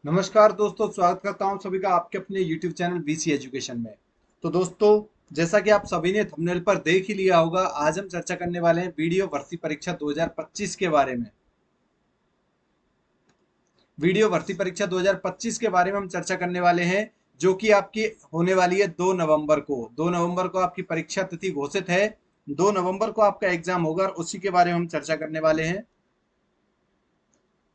नमस्कार दोस्तों, स्वागत करता हूं सभी का आपके अपने YouTube चैनल VC एजुकेशन में। तो दोस्तों, जैसा कि आप सभी ने थंबनेल पर देख ही लिया होगा, आज हम चर्चा करने वाले हैं वीडियो भर्ती परीक्षा 2025 के बारे में। वीडियो भर्ती परीक्षा 2025 के बारे में हम चर्चा करने वाले हैं, जो कि आपकी होने वाली है 2 नवंबर को। 2 नवंबर को आपकी परीक्षा तिथि घोषित है। 2 नवंबर को आपका एग्जाम होगा और उसी के बारे में हम चर्चा करने वाले हैं।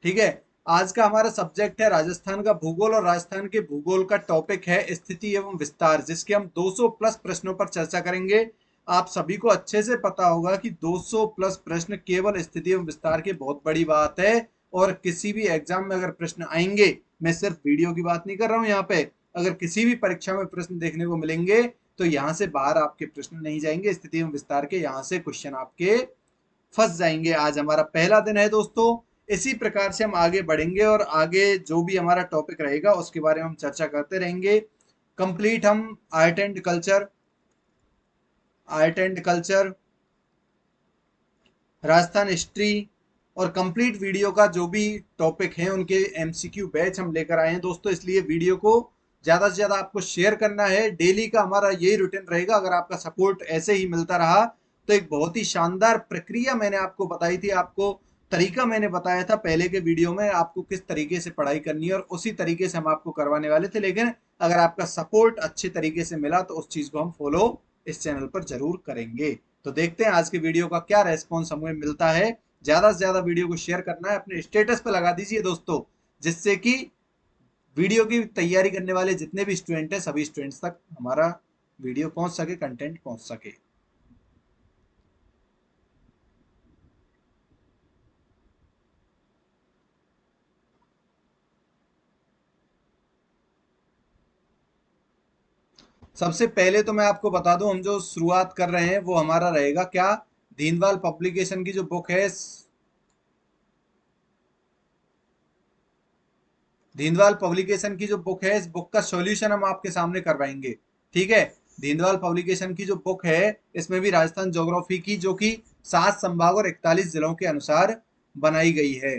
ठीक है। आज का हमारा सब्जेक्ट है राजस्थान का भूगोल, और राजस्थान के भूगोल का टॉपिक है स्थिति एवं विस्तार, जिसके हम 200 प्लस प्रश्नों पर चर्चा करेंगे। आप सभी को अच्छे से पता होगा कि 200 प्लस प्रश्न केवल स्थिति एवं विस्तार की बहुत बड़ी बात है। और किसी भी एग्जाम में अगर प्रश्न आएंगे, मैं सिर्फ वीडियो की बात नहीं कर रहा हूं यहाँ पे, अगर किसी भी परीक्षा में प्रश्न देखने को मिलेंगे तो यहाँ से बाहर आपके प्रश्न नहीं जाएंगे। स्थिति एवं विस्तार के यहाँ से क्वेश्चन आपके फंस जाएंगे। आज हमारा पहला दिन है दोस्तों। इसी प्रकार से हम आगे बढ़ेंगे और आगे जो भी हमारा टॉपिक रहेगा उसके बारे में हम चर्चा करते रहेंगे। कंप्लीट हम art and culture, Rajasthan history और कंप्लीट वीडियो का जो भी टॉपिक है उनके एमसीक्यू बैच हम लेकर आए हैं दोस्तों। इसलिए वीडियो को ज़्यादा से ज़्यादा आपको शेयर करना है। डेली का हमारा यही रूटीन रहेगा। अगर आपका सपोर्ट ऐसे ही मिलता रहा तो एक बहुत ही शानदार प्रक्रिया मैंने आपको बताई थी, आपको तरीका मैंने बताया था पहले के वीडियो में, आपको किस तरीके से पढ़ाई करनी है, और उसी तरीके से हम आपको करवाने वाले थे। लेकिन अगर आपका सपोर्ट अच्छे तरीके से मिला तो उस चीज़ को हम फॉलो इस चैनल पर जरूर करेंगे। तो देखते हैं आज के वीडियो का क्या रेस्पॉन्स हमें मिलता है। ज्यादा से ज्यादा वीडियो को शेयर करना है, अपने स्टेटस पे लगा दीजिए दोस्तों, जिससे कि वीडियो की तैयारी करने वाले जितने भी स्टूडेंट हैं सभी स्टूडेंट्स तक हमारा वीडियो पहुंच सके, कंटेंट पहुंच सके। सबसे पहले तो मैं आपको बता दूं, हम जो शुरुआत कर रहे हैं वो हमारा रहेगा क्या, दीनदयाल पब्लिकेशन की जो बुक है, दीनदयाल पब्लिकेशन की जो बुक है, इस बुक का सॉल्यूशन हम आपके सामने करवाएंगे। ठीक है। दीनदयाल पब्लिकेशन की जो बुक है, इसमें भी राजस्थान ज्योग्राफी की, जो कि 7 संभाग और 41 जिलों के अनुसार बनाई गई है।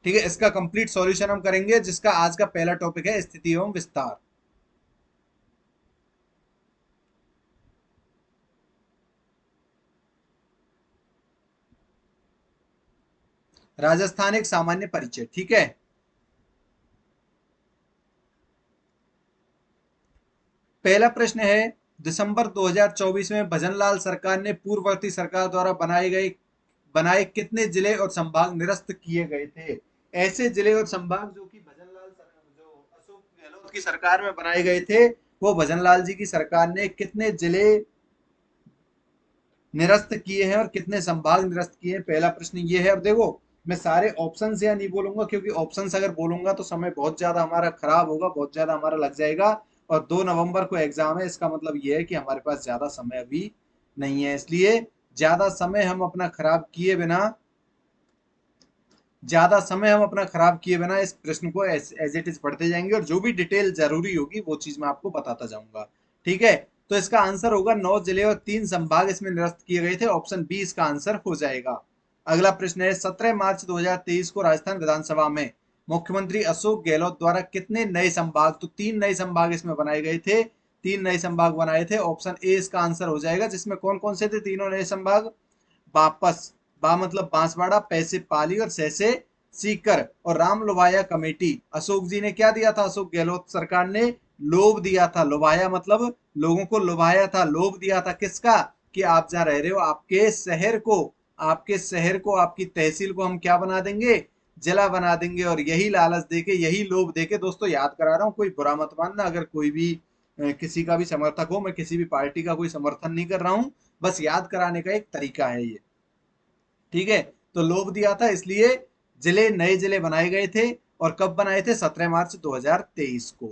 ठीक है। इसका कंप्लीट सॉल्यूशन हम करेंगे, जिसका आज का पहला टॉपिक है स्थिति एवं विस्तार। राजस्थान एक सामान्य परिचय। ठीक है। पहला प्रश्न है, दिसंबर 2024 में भजनलाल सरकार ने पूर्ववर्ती सरकार द्वारा बनाए कितने जिले और संभाग निरस्त किए गए थे। ऐसे जिले और संभाग जो कि जो अशोक गहलोत की सरकार में बनाए गए थे, वो भजनलाल जी की सरकार ने कितने जिले निरस्त किए हैं और कितने संभाग निरस्त किए हैं, पहला प्रश्न ये है। अब देखो, मैं सारे ऑप्शन या नहीं बोलूंगा, क्योंकि ऑप्शन अगर बोलूंगा तो समय बहुत ज्यादा हमारा खराब होगा, बहुत ज्यादा हमारा लग जाएगा। और 2 नवंबर को एग्जाम है, इसका मतलब ये है कि हमारे पास ज्यादा समय अभी नहीं है। इसलिए ज्यादा समय हम अपना खराब किए बिना ज्यादा समय हम अपना खराब किए बिना इस प्रश्न को एज इट इज पढ़ते जाएंगे, और जो भी डिटेल जरूरी होगी वो चीज मैं आपको बताता जाऊंगा। ठीक है। तो इसका आंसर होगा 9 जिले और 3 संभाग इसमें निरस्त किए गए थे। ऑप्शन बी इसका आंसर हो जाएगा। अगला प्रश्न है, 17 मार्च 2023 को राजस्थान विधानसभा में मुख्यमंत्री अशोक गहलोत द्वारा कितने नए संभाग, तो 3 नए संभाग इसमें बनाए गए थे। 3 नए संभाग बनाए थे। ऑप्शन ए इसका आंसर हो जाएगा, जिसमें कौन कौन से थे तीनों नए संभाग। वापस, बा मतलब बांसवाड़ा, पैसे पाली और सैसे सीकर। और राम लोभाया कमेटी, अशोक जी ने क्या दिया था, अशोक गहलोत सरकार ने लोभ दिया था। लोभाया मतलब लोगों को लुभाया था, लोभ दिया था किसका, कि आप जहां रह रहे हो आपके शहर को आपकी तहसील को हम क्या बना देंगे, जिला बना देंगे। और यही लालच देके, यही लोभ देके, दोस्तों याद करा रहा हूं, कोई बुरा मत मानना अगर कोई भी किसी का भी समर्थक हो, मैं किसी भी पार्टी का कोई समर्थन नहीं कर रहा हूं, बस याद कराने का एक तरीका है ये। ठीक है। तो लोभ दिया था, इसलिए नए जिले बनाए गए थे। और कब बनाए थे, 17 मार्च 2023 को।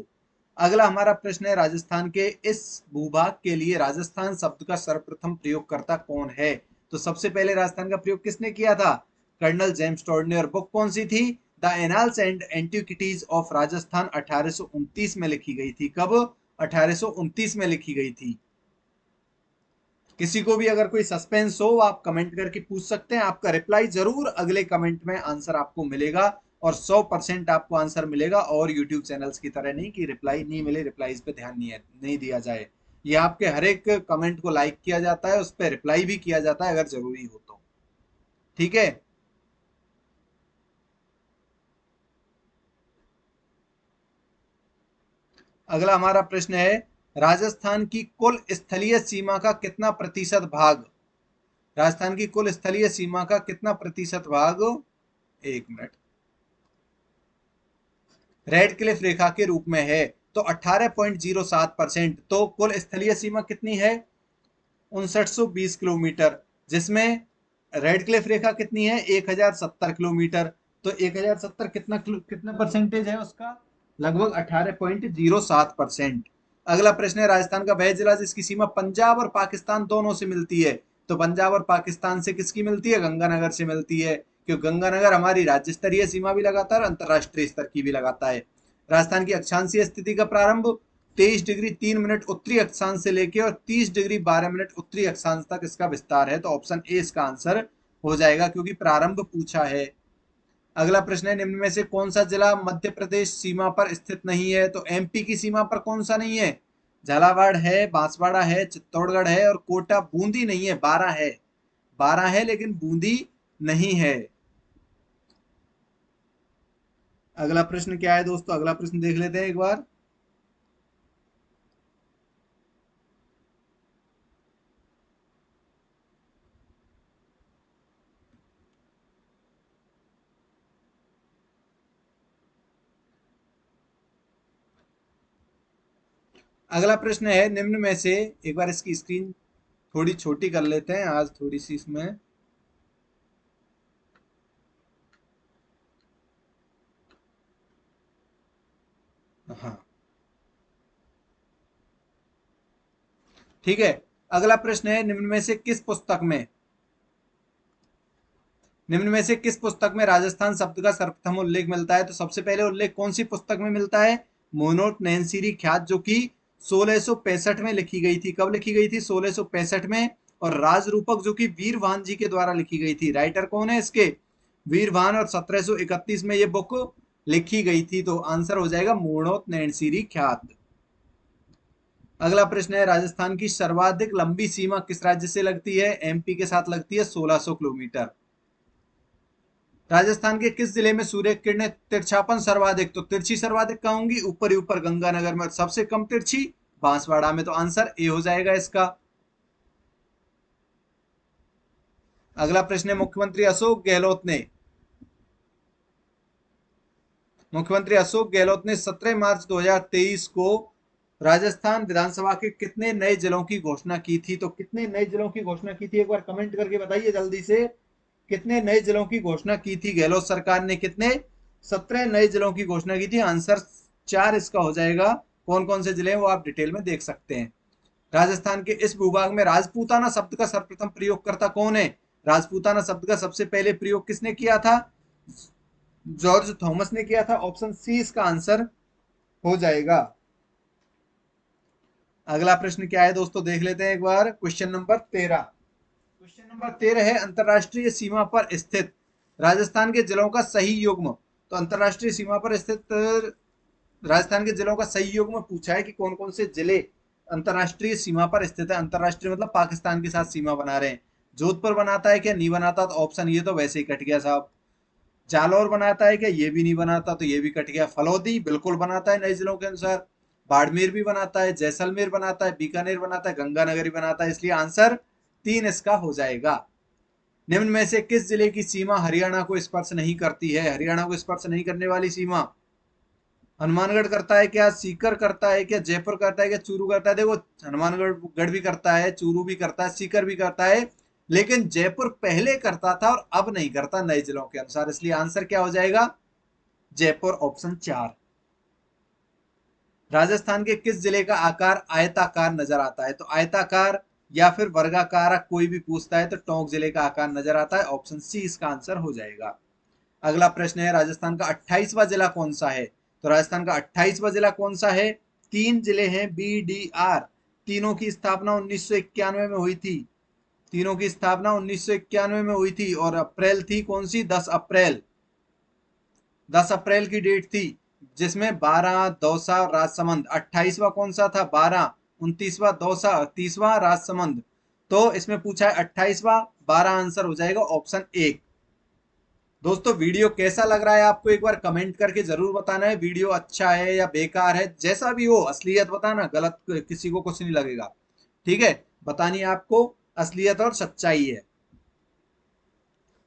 अगला हमारा प्रश्न है, राजस्थान के इस भूभाग के लिए राजस्थान शब्द का सर्वप्रथम प्रयोगकर्ता कौन है। तो सबसे पहले राजस्थान का प्रयोग किसने किया था, कर्नल जेम्स टॉड ने। और बुक कौन सी थी, the annals and antiquities of Rajasthan, 1829 में लिखी गई थी। कब, 1829 में लिखी गई थी। किसी को भी अगर कोई सस्पेंस हो, आप कमेंट करके पूछ सकते हैं, आपका रिप्लाई जरूर अगले कमेंट में आंसर आपको मिलेगा। और 100% आपको आंसर मिलेगा, और यूट्यूब चैनल्स की तरह नहीं कि रिप्लाई नहीं मिले, रिप्लाईज पे ध्यान नहीं दिया जाए। ये आपके हर एक कमेंट को लाइक किया जाता है, उस पर रिप्लाई भी किया जाता है अगर जरूरी हो तो। ठीक है। अगला हमारा प्रश्न है, राजस्थान की कुल स्थलीय सीमा का कितना प्रतिशत भाग, राजस्थान की कुल स्थलीय सीमा का कितना प्रतिशत भाग, एक मिनट, रेड क्लिफ रेखा के रूप में है? तो 18.07%। तो कुल स्थलीय सीमा कितनी है? 5920 किलोमीटर, जिसमें रेड क्लिफ रेखा कितनी है? 1070 किलोमीटर। तो 1070 कितना परसेंटेज है उसका? लगभग 18.07%। अगला प्रश्न है, राजस्थान का वह जिला जिसकी सीमा पंजाब और पाकिस्तान दोनों से मिलती है? तो पंजाब और पाकिस्तान से किसकी मिलती है? गंगानगर से मिलती है, क्योंकि गंगानगर हमारी राज्य स्तरीय सीमा भी लगाता है और अंतरराष्ट्रीय स्तर की भी लगाता है। राजस्थान की अक्षांशीय स्थिति का प्रारंभ 23 डिग्री 3 मिनट उत्तरी अक्षांश से लेके और 30 डिग्री 12 मिनट उत्तरी अक्षांश तक इसका विस्तार है। तो ऑप्शन ए इसका आंसर हो जाएगा, क्योंकि प्रारंभ पूछा है। अगला प्रश्न है, निम्न में से कौन सा जिला मध्य प्रदेश सीमा पर स्थित नहीं है? तो एमपी की सीमा पर कौन सा नहीं है? झालावाड़ है, बांसवाड़ा है, चित्तौड़गढ़ है और कोटा। बूंदी नहीं है, 12 है, 12 है लेकिन बूंदी नहीं है। अगला प्रश्न क्या है दोस्तों? अगला प्रश्न देख लेते हैं एक बार। अगला प्रश्न है, निम्न में से, एक बार इसकी स्क्रीन थोड़ी छोटी कर लेते हैं आज, थोड़ी सी इसमें, हाँ ठीक है। अगला प्रश्न है, निम्न में से किस पुस्तक में राजस्थान शब्द का सर्वप्रथम उल्लेख मिलता है? तो सबसे पहले उल्लेख कौन सी पुस्तक में मिलता है? मोनोट नैनसिरी ख्यात, जो कि 1665 में लिखी गई थी। कब लिखी गई थी? 1665 में। और राजरूपक, जो कि वीरभान जी के द्वारा लिखी गई थी। राइटर कौन है इसके? वीरभान। और 1731 में ये बुक लिखी गई थी। तो आंसर हो जाएगा मोनोत नैनसिरी ख्यात। अगला प्रश्न है, राजस्थान की सर्वाधिक लंबी सीमा किस राज्य से लगती है? एमपी के साथ लगती है, 1600 किलोमीटर। राजस्थान के किस जिले में सूर्य किरणें तिरछापन सर्वाधिक? तो तिरछी सर्वाधिक कहाँ होंगी? ऊपर ही ऊपर गंगानगर में। सबसे कम तिरछी बांसवाड़ा में। तो आंसर ए हो जाएगा इसका। अगला प्रश्न है, मुख्यमंत्री अशोक गहलोत ने 17 मार्च 2023 को राजस्थान विधानसभा के कितने नए जिलों की घोषणा की थी? तो कितने नए जिलों की घोषणा की थी, एक बार कमेंट करके बताइए जल्दी से। कितने नए जिलों की घोषणा की थी गहलोत सरकार ने? कितने? 17 नए जिलों की घोषणा की थी। आंसर 4 इसका हो जाएगा। कौन कौन से जिले हैं वो आप डिटेल में देख सकते हैं। राजस्थान के इस भूभाग में राजपूताना शब्द का सर्वप्रथम प्रयोगकर्ता कौन है? राजपूताना शब्द का सबसे पहले प्रयोग किसने किया था? जॉर्ज थॉमस ने किया था। ऑप्शन सी इसका आंसर हो जाएगा। अगला प्रश्न क्या है दोस्तों, देख लेते हैं एक बार। क्वेश्चन नंबर 13 है, अंतरराष्ट्रीय सीमा पर स्थित राजस्थान के जिलों का सही युग्म। तो अंतरराष्ट्रीय सीमा पर स्थित राजस्थान के जिलों का सही युग्म पूछा है कि कौन कौन से जिले अंतरराष्ट्रीय सीमा पर स्थित है। अंतरराष्ट्रीय मतलब पाकिस्तान के साथ सीमा बना रहे हैं। जोधपुर बनाता है क्या? नहीं बनाता। तो ऑप्शन ये तो वैसे ही कट गया साहब। जालौर बनाता है क्या? ये भी नहीं बनाता, तो ये भी कट गया। फलौदी बिल्कुल बनाता है नए जिलों के अनुसार। बाड़मेर भी बनाता है, जैसलमेर बनाता है, बीकानेर बनाता है, गंगानगर भी बनाता है। इसलिए आंसर 3 इसका हो जाएगा। निम्न में से किस जिले की सीमा हरियाणा को स्पर्श नहीं करती है? हरियाणा को स्पर्श नहीं करने वाली सीमा, हनुमानगढ़ करता है क्या? सीकर करता है क्या? जयपुर करता है क्या? चूरू करता है? देखो, हनुमानगढ़ गढ़ भी करता है, चूरू भी करता है, सीकर भी करता है, लेकिन जयपुर पहले करता था और अब नहीं करता नए जिलों के अनुसार। इसलिए आंसर क्या हो जाएगा? जयपुर, ऑप्शन 4। राजस्थान के किस जिले का आकार आयताकार नजर आता है? तो आयताकार या फिर वर्गाकार, कोई भी पूछता है तो टोंक जिले का आकार नजर आता है। ऑप्शन सी इसका आंसर हो जाएगा। अगला प्रश्न है, राजस्थान का 28वां जिला कौन सा है? तो राजस्थान का 28वां जिला कौन सा है? 3 जिले हैं, बी डी आर। तीनों की स्थापना 1991 में हुई थी। तीनों की स्थापना 1991 में हुई थी। और अप्रैल थी कौन सी? 10 अप्रैल। 10 अप्रैल की डेट थी, जिसमें 12 दौसा राजसमंद, 28वां कौन सा था 12, 29वां दौसा, 30वां राजसमंद। तो इसमें पूछा है 28वां, 12 आंसर हो जाएगा ऑप्शन 1। दोस्तों वीडियो कैसा लग रहा है आपको एक बार कमेंट करके जरूर बताना है। वीडियो अच्छा है या बेकार है, जैसा भी हो असलियत बताना, गलत किसी को कुछ नहीं लगेगा। ठीक है, बतानी है आपको असलियत और सच्चाई है।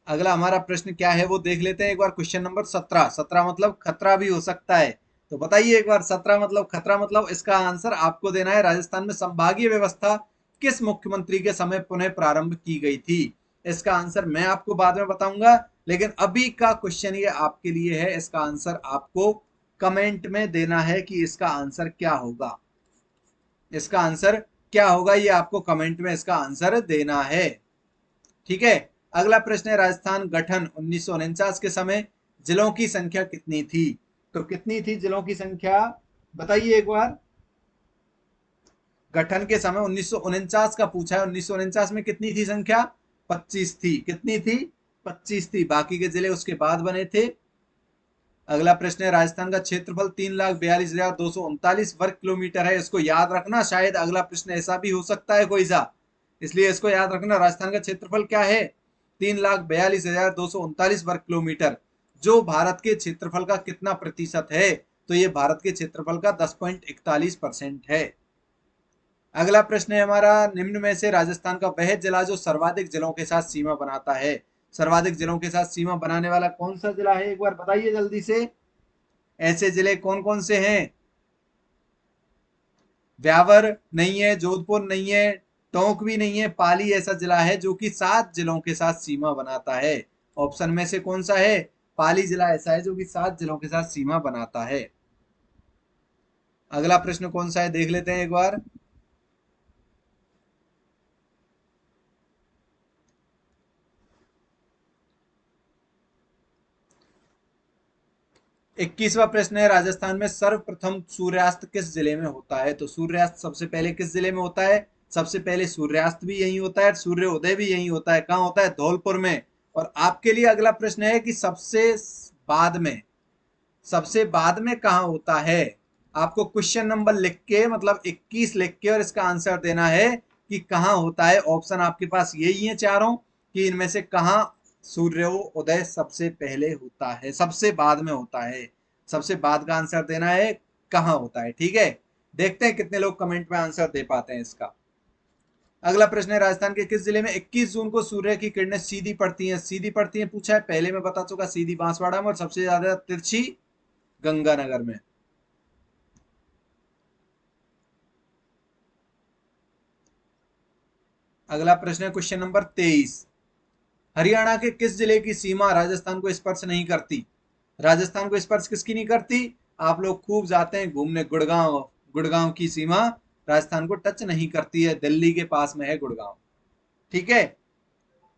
अगला हमारा प्रश्न क्या है वो देख लेते हैं एक बार। Question number 17। 17 मतलब खतरा भी हो सकता है, तो बताइए एक बार 17 मतलब खतरा मतलब इसका आंसर आपको देना है। राजस्थान में संभागीय व्यवस्था किस मुख्यमंत्री के समय पुनः प्रारंभ की गई थी? इसका आंसर मैं आपको बाद में बताऊंगा, लेकिन अभी का क्वेश्चन ये आपके लिए है। इसका आंसर आपको कमेंट में देना है कि इसका आंसर क्या होगा। इसका आंसर क्या होगा ये आपको कमेंट में इसका आंसर देना है। ठीक है, अगला प्रश्न है राजस्थान गठन 1949 के समय जिलों की संख्या कितनी थी? तो कितनी थी जिलों की संख्या, बताइए एक बार। गठन के समय 1949 का पूछा है, 1949 में कितनी थी संख्या? 25 थी। कितनी थी? 25 थी। बाकी के जिले उसके बाद बने थे। अगला प्रश्न है राजस्थान का क्षेत्रफल 3,42,239 वर्ग किलोमीटर है। इसको याद रखना, शायद अगला प्रश्न ऐसा भी हो सकता है कोई सा, इसलिए इसको याद रखना। राजस्थान का क्षेत्रफल क्या है? 3,42,239 वर्ग किलोमीटर, जो भारत के क्षेत्रफल का कितना प्रतिशत है? तो ये भारत के क्षेत्रफल का 10.41% है। अगला प्रश्न है हमारा, निम्न में से राजस्थान का वह जिला जो सर्वाधिक जिलों के साथ सीमा बनाता है। सर्वाधिक जिलों के साथ सीमा बनाने वाला कौन सा जिला है, एक बार बताइए जल्दी से। ऐसे जिले कौन कौन से हैं? ब्यावर नहीं है, जोधपुर नहीं है, टोंक भी नहीं है, पाली ऐसा जिला है जो कि 7 जिलों के साथ सीमा बनाता है। ऑप्शन में से कौन सा है? पाली जिला ऐसा है जो कि 7 जिलों के साथ सीमा बनाता है। अगला प्रश्न कौन सा है देख लेते हैं एक बार। 21वां प्रश्न है राजस्थान में सर्वप्रथम सूर्यास्त किस जिले में होता है? तो सूर्यास्त सबसे पहले किस जिले में होता है? सबसे पहले सूर्यास्त भी यही होता है, सूर्य उदय भी यही होता है। कहाँ होता है? धौलपुर में। और आपके लिए अगला प्रश्न है कि बाद में सबसे बाद में कहाँ होता है? आपको क्वेश्चन नंबर लिख के, मतलब 21 लिख के, और इसका आंसर देना है कि कहाँ होता है। ऑप्शन आपके पास यही है चारों, कि इनमें से कहाँ सूर्योदय सबसे पहले होता है, सबसे बाद में होता है। सबसे बाद का आंसर देना है, कहाँ होता है। ठीक है, देखते हैं कितने लोग कमेंट में आंसर दे पाते हैं इसका। अगला प्रश्न है राजस्थान के किस जिले में 21 जून को सूर्य की किरणें सीधी पड़ती हैं? सीधी पड़ती हैं पूछा है, पहले मैं बता चुका, सीधी बांसवाड़ा में, और सबसे ज्यादा तिरछी गंगानगर में। अगला प्रश्न है क्वेश्चन नंबर 23। हरियाणा के किस जिले की सीमा राजस्थान को स्पर्श नहीं करती? राजस्थान को स्पर्श किसकी नहीं करती? आप लोग खूब जाते हैं घूमने गुड़गांव, गुड़गांव की सीमा राजस्थान को टच नहीं करती है, दिल्ली के पास में है गुड़गांव। ठीक है,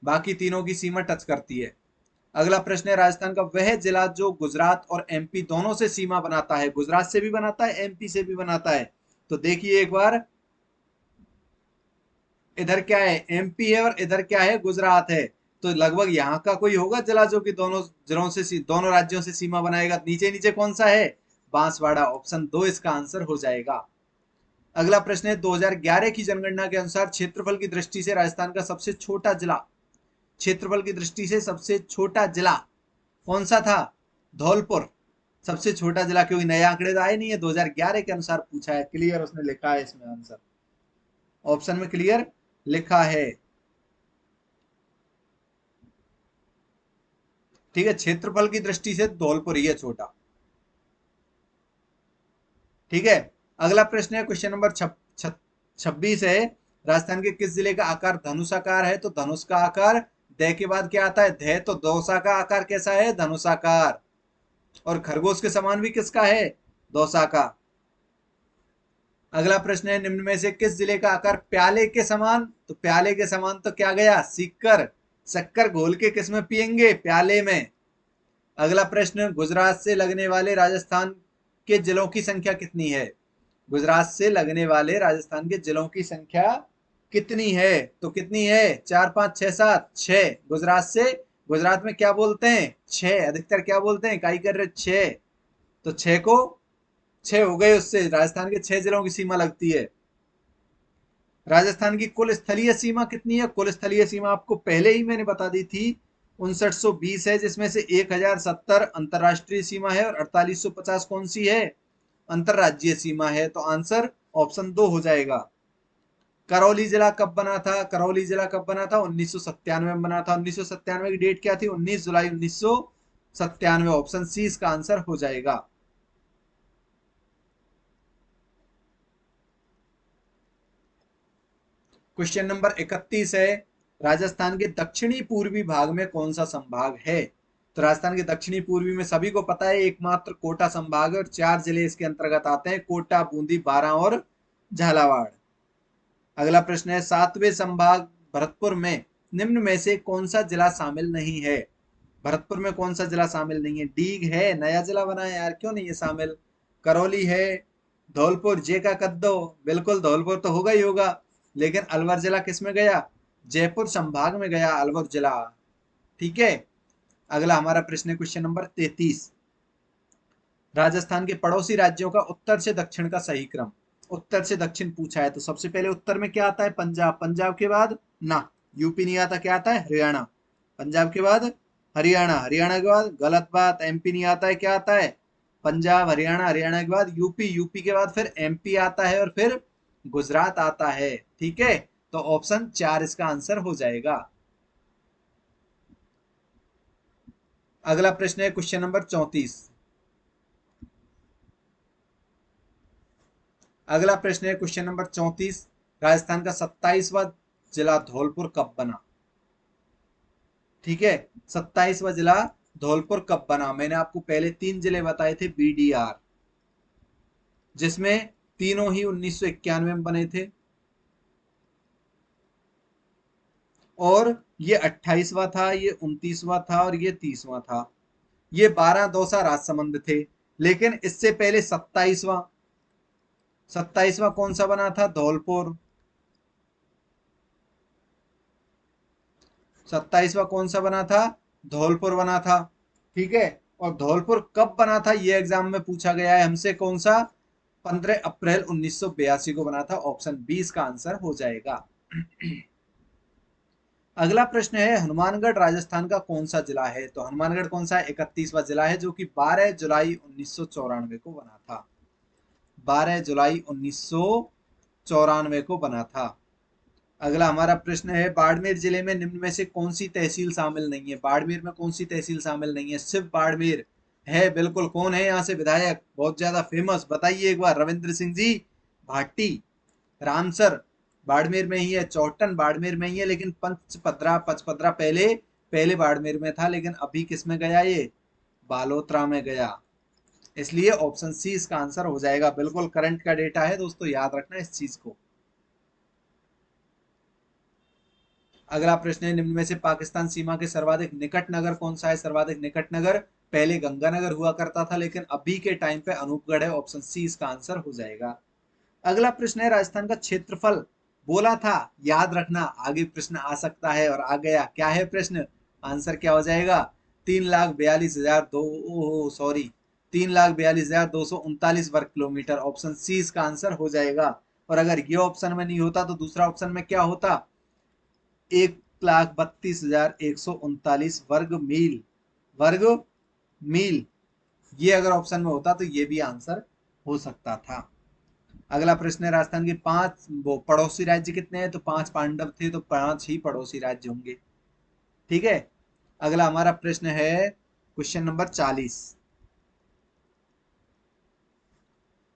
बाकी तीनों की सीमा टच करती है। अगला प्रश्न है राजस्थान का वह जिला जो गुजरात और एमपी दोनों से सीमा बनाता है। गुजरात से भी बनाता है, एमपी से भी बनाता है। तो देखिए एक बार, इधर क्या है? एमपी है, और इधर क्या है? गुजरात है। तो लगभग यहाँ का कोई होगा जिला जो कि दोनों जिलों से, दोनों राज्यों से सीमा बनाएगा। नीचे नीचे कौन सा है? बांसवाड़ा। ऑप्शन 2 इसका आंसर हो जाएगा। अगला प्रश्न है 2011 की जनगणना के अनुसार क्षेत्रफल की दृष्टि से राजस्थान का सबसे छोटा जिला, क्षेत्रफल की दृष्टि से सबसे छोटा जिला कौन सा था? धौलपुर सबसे छोटा जिला, क्योंकि नए आंकड़े तो आए नहीं है, 2011 के अनुसार पूछा है। क्लियर उसने लिखा है इसमें आंसर, ऑप्शन में क्लियर लिखा है। ठीक है, क्षेत्रफल की दृष्टि से धौलपुर ही है छोटा। ठीक है, अगला प्रश्न है क्वेश्चन नंबर 26 है। राजस्थान के किस जिले का आकार धनुषाकार है? तो धनुष का आकार, द के बाद क्या आता है? ध। तो दौसा का आकार कैसा है? धनुषाकार। और खरगोश के समान भी किसका है? दौसा का। अगला प्रश्न है निम्न में से किस जिले का आकार प्याले के समान? तो प्याले के समान तो क्या गया? सीकर। शक्कर घोल के किस में पियेंगे? प्याले में। अगला प्रश्न, गुजरात से लगने वाले राजस्थान के जिलों की संख्या कितनी है? गुजरात से लगने वाले राजस्थान के जिलों की संख्या कितनी है? तो कितनी है? 4 5 6 7 6 गुजरात से गुजरात में क्या बोलते हैं, 6, अधिकतर क्या बोलते हैं, इकाई कर रहे 6, तो 6 को 6 हो गए, उससे राजस्थान के 6 जिलों की सीमा लगती है। राजस्थान की कुल स्थलीय सीमा कितनी है, कुल स्थलीय सीमा आपको पहले ही मैंने बता दी थी, 5920 है, जिसमें से 1070 अंतरराष्ट्रीय सीमा है और 4850 कौन सी है, अंतरराज्यीय सीमा है। तो आंसर ऑप्शन 2 हो जाएगा। करौली जिला कब बना था, करौली जिला कब बना था, 1997 में बना था। 1997 की डेट क्या थी, 19 जुलाई 1997। ऑप्शन सी इसका आंसर हो जाएगा। क्वेश्चन नंबर 31 है, राजस्थान के दक्षिणी पूर्वी भाग में कौन सा संभाग है। तो राजस्थान के दक्षिणी पूर्वी में सभी को पता है एकमात्र कोटा संभाग है और 4 जिले इसके अंतर्गत आते हैं, कोटा, बूंदी, बारां और झालावाड़। अगला प्रश्न है, सातवें संभाग भरतपुर में निम्न में से कौन सा जिला शामिल नहीं है। भरतपुर में कौन सा जिला शामिल नहीं है, डीग है, नया जिला बना है यार, क्यों नहीं है शामिल। करौली है, धौलपुर, जे का कद्दो, बिल्कुल धौलपुर तो होगा ही होगा, लेकिन अलवर जिला किस में गया, जयपुर संभाग में गया अलवर जिला। ठीक है। अगला हमारा प्रश्न है क्वेश्चन नंबर 33, राजस्थान के पड़ोसी राज्यों का उत्तर से दक्षिण का सही क्रम। उत्तर से दक्षिण पूछा है तो सबसे पहले उत्तर में क्या आता है, पंजाब, पंजाब के बाद ना, यूपी नहीं आता, क्या आता है, हरियाणा। पंजाब के बाद हरियाणा, हरियाणा के बाद गलत बात, एमपी नहीं आता है, क्या आता है, पंजाब, हरियाणा, हरियाणा के बाद यूपी, यूपी के बाद फिर एमपी आता है और फिर गुजरात आता है। ठीक है, तो ऑप्शन 4 इसका आंसर हो जाएगा। अगला प्रश्न है क्वेश्चन नंबर 34, अगला प्रश्न है क्वेश्चन नंबर 34, राजस्थान का 27वां जिला धौलपुर कब बना। ठीक है, 27वां जिला धौलपुर कब बना। मैंने आपको पहले 3 जिले बताए थे बीडीआर, जिसमें तीनों ही 1991 में बने थे, और ये 28वां था, ये 29वां था और ये 30वां था। ये 12 दौसा राजसमंद थे, लेकिन इससे पहले 27वां, 27वां कौन सा बना था, धौलपुर। 27वां कौन सा बना था, धौलपुर बना था। ठीक है, और धौलपुर कब बना था ये एग्जाम में पूछा गया है हमसे, कौन सा, 15 अप्रैल 1982 को बना था। ऑप्शन 20 का आंसर हो जाएगा। अगला प्रश्न है, हनुमानगढ़ राजस्थान का कौन सा जिला है। तो हनुमानगढ़ कौन सा है, 31वां जिला है, जो कि 12 जुलाई 1994 को बना था। 12 जुलाई 1994 को बना था। अगला हमारा प्रश्न है, बाड़मेर जिले में निम्न में से कौन सी तहसील शामिल नहीं है। बाड़मेर में कौन सी तहसील शामिल नहीं है, सिर्फ बाड़मेर है, बिल्कुल। कौन है यहाँ से विधायक, बहुत ज्यादा फेमस, बताइए एक बार, रविंद्र सिंह जी भाटी, रामसर बाड़मेर में ही है, चौटन बाड़मेर में ही है, लेकिन पंचपदरा, पचपदरा पहले पहले बाड़मेर में था, लेकिन अभी किस में गया ये, बालोतरा में गया। इसलिए ऑप्शन सी इसका आंसर हो जाएगा। बिल्कुल करंट का डेटा है दोस्तों, याद रखना इस चीज को। अगला प्रश्न है, निम्न में से पाकिस्तान सीमा के सर्वाधिक निकट नगर कौन सा है। सर्वाधिक निकट नगर पहले गंगानगर हुआ करता था, लेकिन अभी के टाइम पे अनूपगढ़ है। ऑप्शन सी इसका आंसर हो जाएगा। अगला प्रश्न है, राजस्थान का क्षेत्रफल बोला था, याद रखना, आगे प्रश्न आ सकता है और आ गया। क्या है प्रश्न, आंसर क्या हो जाएगा, 3,42,200, सॉरी, 3,42,239 वर्ग किलोमीटर। ऑप्शन सी इसका आंसर हो जाएगा। और अगर ये ऑप्शन में नहीं होता तो दूसरा ऑप्शन में क्या होता, 1,32,139 वर्ग मील, वर्ग मील। ये अगर ऑप्शन में होता तो ये भी आंसर हो सकता था। अगला प्रश्न है, राजस्थान के 5 वो पड़ोसी राज्य कितने हैं। तो 5 पांडव थे, तो 5 ही पड़ोसी राज्य होंगे। ठीक है। अगला हमारा प्रश्न है क्वेश्चन नंबर 40,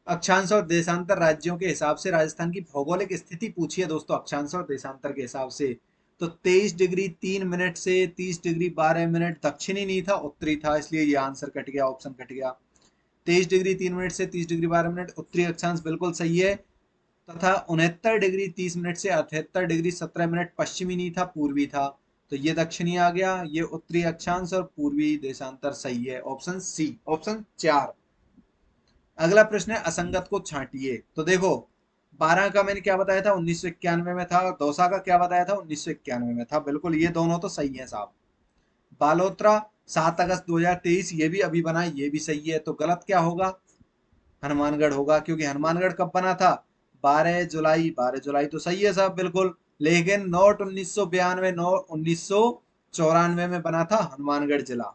अक्षांश और देशांतर राज्यों के हिसाब से राजस्थान की भौगोलिक स्थिति पूछी है दोस्तों, अक्षांश और देशांतर के हिसाब से। तो 23 डिग्री 3 मिनट से 30 डिग्री 12 मिनट दक्षिणी नहीं था, उत्तरी था, इसलिए ये आंसर कट गया, ऑप्शन कट गया। 23 डिग्री 3 मिनट से 30 डिग्री 12 मिनट उत्तरी अक्षांश बिल्कुल सही है, तथा 69 डिग्री 30 मिनट से 78 डिग्री 17 मिनट पश्चिमी नहीं था, पूर्वी था। तो ये दक्षिणी आ गया, ये उत्तरी अक्षांश और पूर्वी देशांतर सही है, ऑप्शन सी, ऑप्शन 4। अगला प्रश्न है, असंगत को छांटिए। तो देखो, 12 का मैंने क्या बताया था, 1991 में था, और दौसा का क्या बताया था, 1991 में था। बिल्कुल ये दोनों तो सही है साहब। बालोतरा 7 अगस्त 2023, ये भी अभी बना, ये भी सही है। तो गलत क्या होगा? हनुमानगढ़ होगा, क्योंकि हनुमानगढ़ कब बना था? 12 जुलाई। 12 जुलाई तो सही है साहब, बिल्कुल। लेकिन नोट 1992, नोट 1994 में बना था हनुमानगढ़ जिला।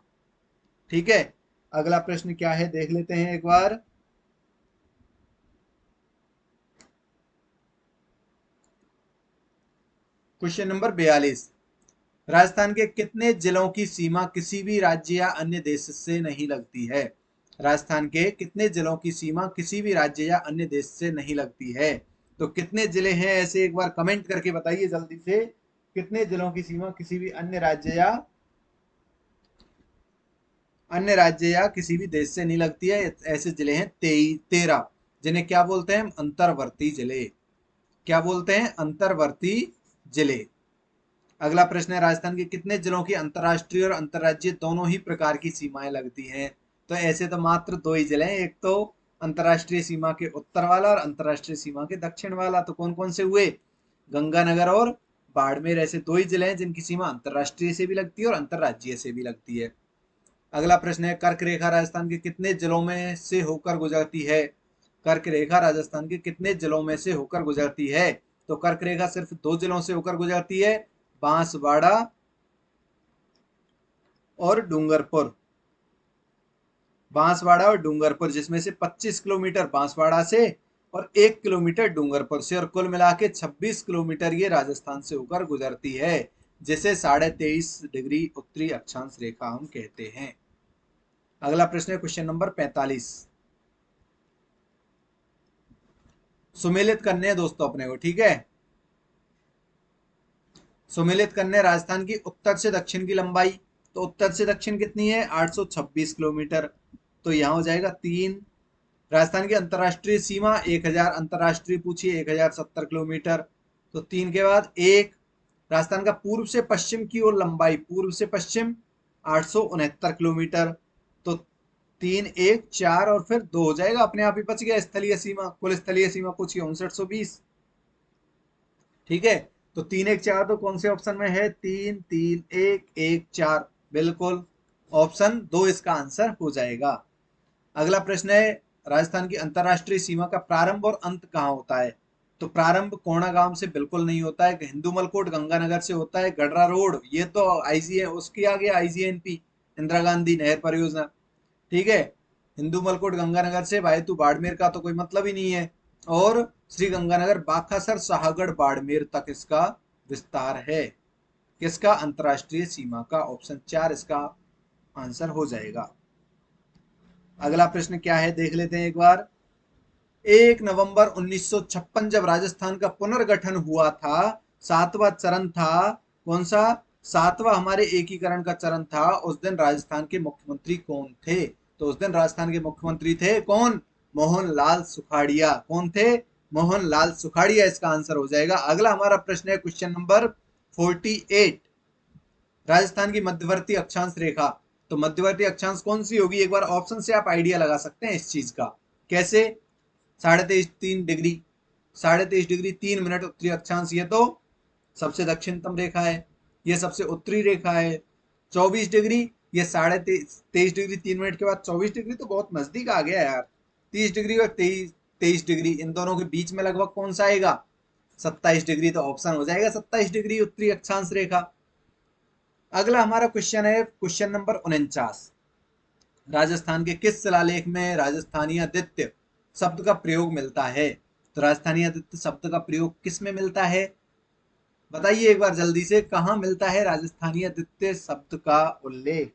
ठीक है, अगला प्रश्न क्या है देख लेते हैं एक बार। Question number 42। राजस्थान के कितने जिलों की सीमा किसी भी राज्य या अन्य देश से नहीं लगती है? राजस्थान के कितने जिलों की सीमा किसी भी राज्य या अन्य देश से नहीं लगती है? तो कितने जिले हैं ऐसे एक बार कमेंट करके बताइए जल्दी से। कितने जिलों की सीमा किसी भी अन्य राज्य या किसी भी देश से नहीं लगती है? ऐसे जिले हैं 13, जिन्हें क्या बोलते हैं? अंतर्वर्ती जिले। क्या बोलते हैं? अंतर्वर्ती जिले। अगला प्रश्न है, राजस्थान के कितने जिलों की अंतर्राष्ट्रीय और अंतर्राज्यीय दोनों ही प्रकार की सीमाएं लगती हैं? तो ऐसे तो मात्र 2 ही जिले हैं, एक तो अंतर्राष्ट्रीय सीमा के उत्तर वाला और अंतर्राष्ट्रीय सीमा के दक्षिण वाला। तो कौन कौन से हुए? गंगानगर और बाड़मेर, ऐसे 2 ही जिले हैं जिनकी सीमा अंतर्राष्ट्रीय से भी लगती है और अंतर्राज्यीय से भी लगती है। अगला प्रश्न है, कर्क रेखा राजस्थान के कितने जिलों में से होकर गुजरती है? कर्क रेखा राजस्थान के कितने जिलों में से होकर गुजरती है? तो कर्क रेखा सिर्फ 2 जिलों से होकर गुजरती है, बांसवाड़ा और डूंगरपुर। बांसवाड़ा और डूंगरपुर, जिसमें से 25 किलोमीटर बांसवाड़ा से और 1 किलोमीटर डूंगरपुर से, और कुल मिला के 26 किलोमीटर ये राजस्थान से होकर गुजरती है, जिसे 23.5 डिग्री उत्तरी अक्षांश रेखा हम कहते हैं। अगला प्रश्न है क्वेश्चन नंबर 45। सुमेलित करने हैं दोस्तों अपने को, ठीक है। सुमेलित करने राजस्थान की उत्तर से दक्षिण की लंबाई। तो उत्तर से दक्षिण कितनी है? 826 किलोमीटर। तो यहां हो जाएगा 3। राजस्थान की अंतर्राष्ट्रीय सीमा 1000, अंतर्राष्ट्रीय पूछिए 1070 किलोमीटर। तो 3 के बाद 1। राजस्थान का पूर्व से पश्चिम की ओर लंबाई, पूर्व से पश्चिम 869 किलोमीटर। तो 3, 1, 4 और फिर 2 हो जाएगा, अपने आप ही बच गया स्थलीय सीमा। कुल स्थलीय सीमा पूछिए 5920। ठीक है, तो 3, 1, 4 तो कौन से ऑप्शन में है? 3, 3, 1, 1, 4, बिल्कुल ऑप्शन 2 इसका आंसर हो जाएगा। अगला प्रश्न है, राजस्थान की अंतरराष्ट्रीय सीमा का प्रारंभ और अंत कहाँ होता है? तो प्रारंभ कोणा गांव से बिल्कुल नहीं होता है, हिंदू मलकोट गंगानगर से होता है। गडरा रोड, ये तो आईजी है, उसकी आगे आईजीएनपी, इंदिरा गांधी नहर परियोजना। ठीक है, हिंदू मलकोट गंगानगर से भाई तू बाड़मेर का तो कोई मतलब ही नहीं है। और श्री गंगानगर बाखासर शाहगढ़ बाड़मेर तक इसका विस्तार है। किसका? अंतरराष्ट्रीय सीमा का। ऑप्शन 4 इसका आंसर हो जाएगा। अगला प्रश्न क्या है देख लेते हैं एक बार। 1 नवंबर 1956 जब राजस्थान का पुनर्गठन हुआ था, 7वां चरण था, कौन सा? 7वां हमारे एकीकरण का चरण था। उस दिन राजस्थान के मुख्यमंत्री कौन थे? तो उस दिन राजस्थान के मुख्यमंत्री थे कौन? मोहनलाल सुखाड़िया। कौन थे? मोहनलाल सुखाड़िया इसका आंसर हो जाएगा। अगला हमारा प्रश्न है क्वेश्चन नंबर 48। राजस्थान की मध्यवर्ती अक्षांश रेखा। तो मध्यवर्ती अक्षांश कौन सी होगी? एक बार ऑप्शन से आप आइडिया लगा सकते हैं इस चीज का। कैसे? 23.5 डिग्री, 23.5 डिग्री 3 मिनट उत्तरी अक्षांश, ये तो सबसे दक्षिणतम रेखा है, ये सबसे उत्तरी रेखा है। 24 डिग्री, ये 23.5 डिग्री 3 मिनट के बाद 24 डिग्री तो बहुत नजदीक आ गया यार। 30 डिग्री और 23 डिग्री, इन दोनों के बीच में लगभग कौन सा आएगा? 27 डिग्री। तो ऑप्शन हो जाएगा 27 डिग्री उत्तरी अक्षांश रेखा। अगला हमारा क्वेश्चन है क्वेश्चन नंबर 49। राजस्थान के किस शिलालेख में राजस्थानी आदित्य शब्द का प्रयोग मिलता है? तो राजस्थानी आदित्य शब्द का प्रयोग किस में मिलता है? बताइए एक बार जल्दी से, कहां मिलता है राजस्थानी आदित्य शब्द का उल्लेख?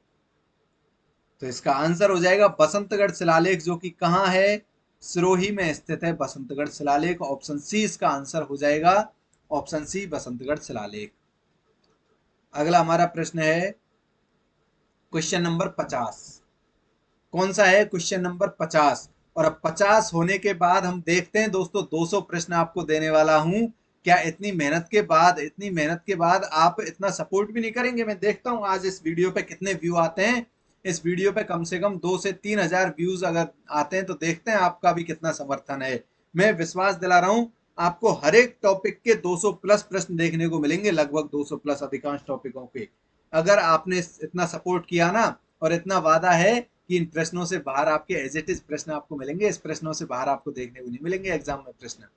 तो इसका आंसर हो जाएगा बसंतगढ़ शिलालेख, जो कि कहां है? सिरोही में स्थित है बसंतगढ़ शिलालेख। ऑप्शन सी इसका आंसर हो जाएगा। ऑप्शन सी बसंतगढ़ शिलालेख। अगला हमारा प्रश्न है क्वेश्चन नंबर 50। कौन सा है? Question number 50। और अब 50 होने के बाद हम देखते हैं दोस्तों, 200 प्रश्न आपको देने वाला हूं। क्या इतनी मेहनत के बाद आप इतना सपोर्ट भी नहीं करेंगे? मैं देखता हूं आज इस वीडियो पे कितने व्यू आते हैं। इस वीडियो पे कम से कम 2 से 3 हजार व्यूज अगर आते हैं तो देखते हैं आपका भी कितना समर्थन है। मैं विश्वास दिला रहा हूं, आपको हर एक टॉपिक के 200 प्लस प्रश्न देखने को मिलेंगे, लगभग 200 प्लस अधिकांश टॉपिकों के। अगर आपने इतना सपोर्ट किया ना, और इतना वादा है कि इन प्रश्नों से बाहर आपके एज इट इज प्रश्न आपको मिलेंगे, इस प्रश्नों से बाहर आपको देखने को नहीं मिलेंगे एग्जाम में प्रश्न।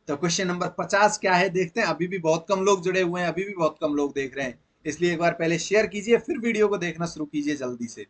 तो क्वेश्चन नंबर 50 क्या है देखते हैं। अभी भी बहुत कम लोग जुड़े हुए हैं, अभी भी बहुत कम लोग देख रहे हैं, इसलिए एक बार पहले शेयर कीजिए, फिर वीडियो को देखना शुरू कीजिए जल्दी से।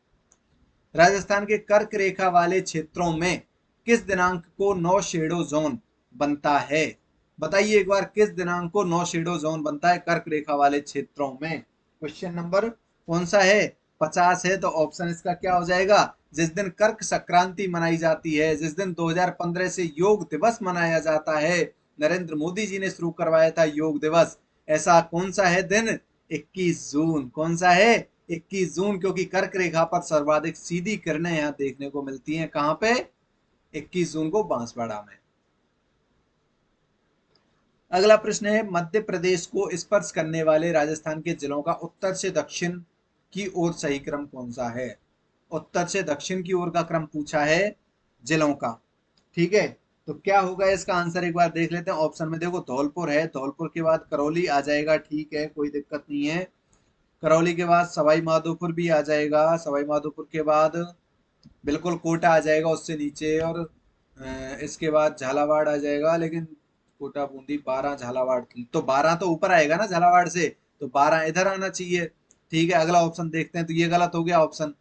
राजस्थान के कर्क रेखा वाले क्षेत्रों में किस दिनांक को नो शेडो जोन बनता है? बताइए एक बार, किस दिनांक को नो शेडो जोन बनता है कर्क रेखा वाले क्षेत्रों में? क्वेश्चन नंबर कौन सा है? 50 है। तो ऑप्शन इसका क्या हो जाएगा? जिस दिन कर्क संक्रांति मनाई जाती है, जिस दिन 2015 से योग दिवस मनाया जाता है, नरेंद्र मोदी जी ने शुरू करवाया था योग दिवस, ऐसा कौन सा है दिन? 21 जून। कौन सा है? 21 जून, क्योंकि कर्क रेखा पर सर्वाधिक सीधी किरणें यहाँ देखने को मिलती हैं। कहां पे? 21 जून को बांसवाड़ा में। अगला प्रश्न है, मध्य प्रदेश को स्पर्श करने वाले राजस्थान के जिलों का उत्तर से दक्षिण की ओर सही क्रम कौन सा है? उत्तर से दक्षिण की ओर का क्रम पूछा है जिलों का। ठीक है, तो क्या होगा इसका आंसर एक बार देख लेते हैं। ऑप्शन में देखो, धौलपुर है, धौलपुर के बाद करौली आ जाएगा, ठीक है, कोई दिक्कत नहीं है। करौली के बाद सवाई माधोपुर भी आ जाएगा, सवाई माधोपुर के बाद बिल्कुल कोटा आ जाएगा उससे नीचे, और इसके बाद झालावाड़ आ जाएगा, लेकिन कोटा बूंदी 12 झालावाड़, तो 12 तो ऊपर आएगा ना झालावाड़ से, तो 12 इधर आना चाहिए। ठीक है, अगला ऑप्शन देखते हैं, तो ये गलत हो गया ऑप्शन।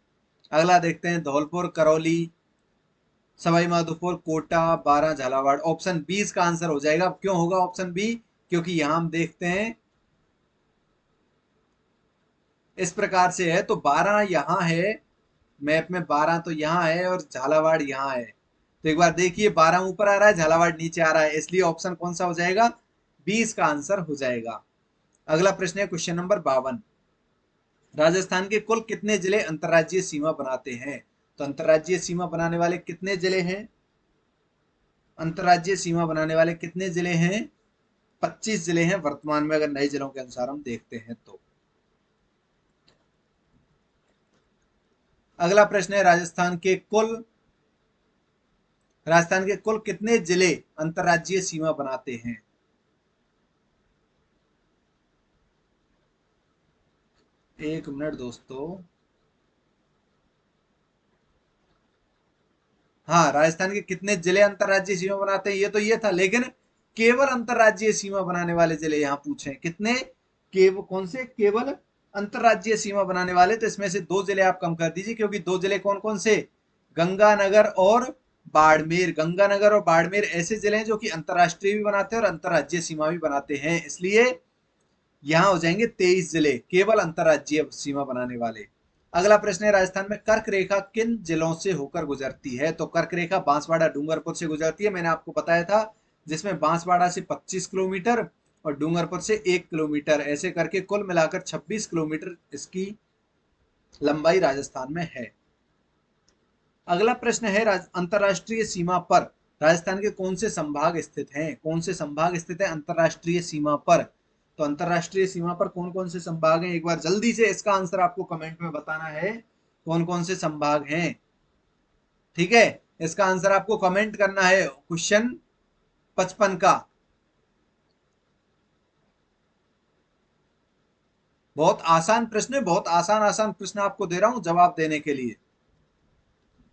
अगला देखते हैं, धौलपुर, करौली, सवाई माधोपुर, कोटा, 12 झालावाड़, ऑप्शन 20 का आंसर हो जाएगा। क्यों होगा ऑप्शन बी? क्योंकि यहां हम देखते हैं इस प्रकार से है, तो 12 यहाँ है, मैप में 12 तो यहाँ है और झालावाड़ यहाँ है। तो एक बार देखिए, 12 ऊपर आ रहा है, झालावाड़ नीचे आ रहा है, इसलिए ऑप्शन कौन सा हो जाएगा? 20 का आंसर हो जाएगा। अगला प्रश्न है क्वेश्चन नंबर 52। राजस्थान के कुल कितने जिले अंतर्राज्यीय सीमा बनाते हैं? तो अंतर्राज्यीय सीमा बनाने वाले कितने जिले हैं? अंतर्राज्यीय सीमा बनाने वाले कितने जिले हैं? 25 जिले हैं वर्तमान में, अगर नए जिलों के अनुसार हम देखते हैं तो। अगला प्रश्न है, राजस्थान के कुल कितने जिले अंतर्राज्यीय सीमा बनाते हैं? एक मिनट दोस्तों। हाँ, राजस्थान के कितने जिले अंतर्राज्यीय सीमा बनाते हैं, ये तो ये था, लेकिन केवल अंतर्राज्यीय सीमा बनाने वाले जिले यहाँ पूछे कितने? कौन से? केवल अंतर्राज्यीय सीमा बनाने वाले, तो इसमें से दो जिले आप कम कर दीजिए, क्योंकि दो जिले कौन कौन से? गंगानगर और बाड़मेर। गंगानगर और बाड़मेर ऐसे जिले हैं जो कि अंतर्राष्ट्रीय भी बनाते हैं और अंतर्राज्यीय सीमा भी बनाते हैं, इसलिए यहाँ हो जाएंगे 23 जिले केवल अंतर्राज्यीय सीमा बनाने वाले। अगला प्रश्न है, राजस्थान में कर्क रेखा किन जिलों से होकर गुजरती है? तो कर्क रेखा बांसवाड़ा डूंगरपुर से गुजरती है, मैंने आपको बताया था, जिसमें बांसवाड़ा से 25 किलोमीटर और डूंगरपुर से 1 किलोमीटर, ऐसे करके कुल मिलाकर 26 किलोमीटर इसकी लंबाई राजस्थान में है। अगला प्रश्न है, अंतरराष्ट्रीय सीमा पर राजस्थान के कौन से संभाग स्थित हैं? कौन से संभाग स्थित है अंतरराष्ट्रीय सीमा पर? तो अंतरराष्ट्रीय सीमा पर कौन कौन से संभाग हैं, एक बार जल्दी से इसका आंसर आपको कमेंट में बताना है, कौन कौन से संभाग हैं। ठीक है, इसका आंसर आपको कमेंट करना है क्वेश्चन 55 का। बहुत आसान प्रश्न है, बहुत आसान आसान प्रश्न आपको दे रहा हूं जवाब देने के लिए,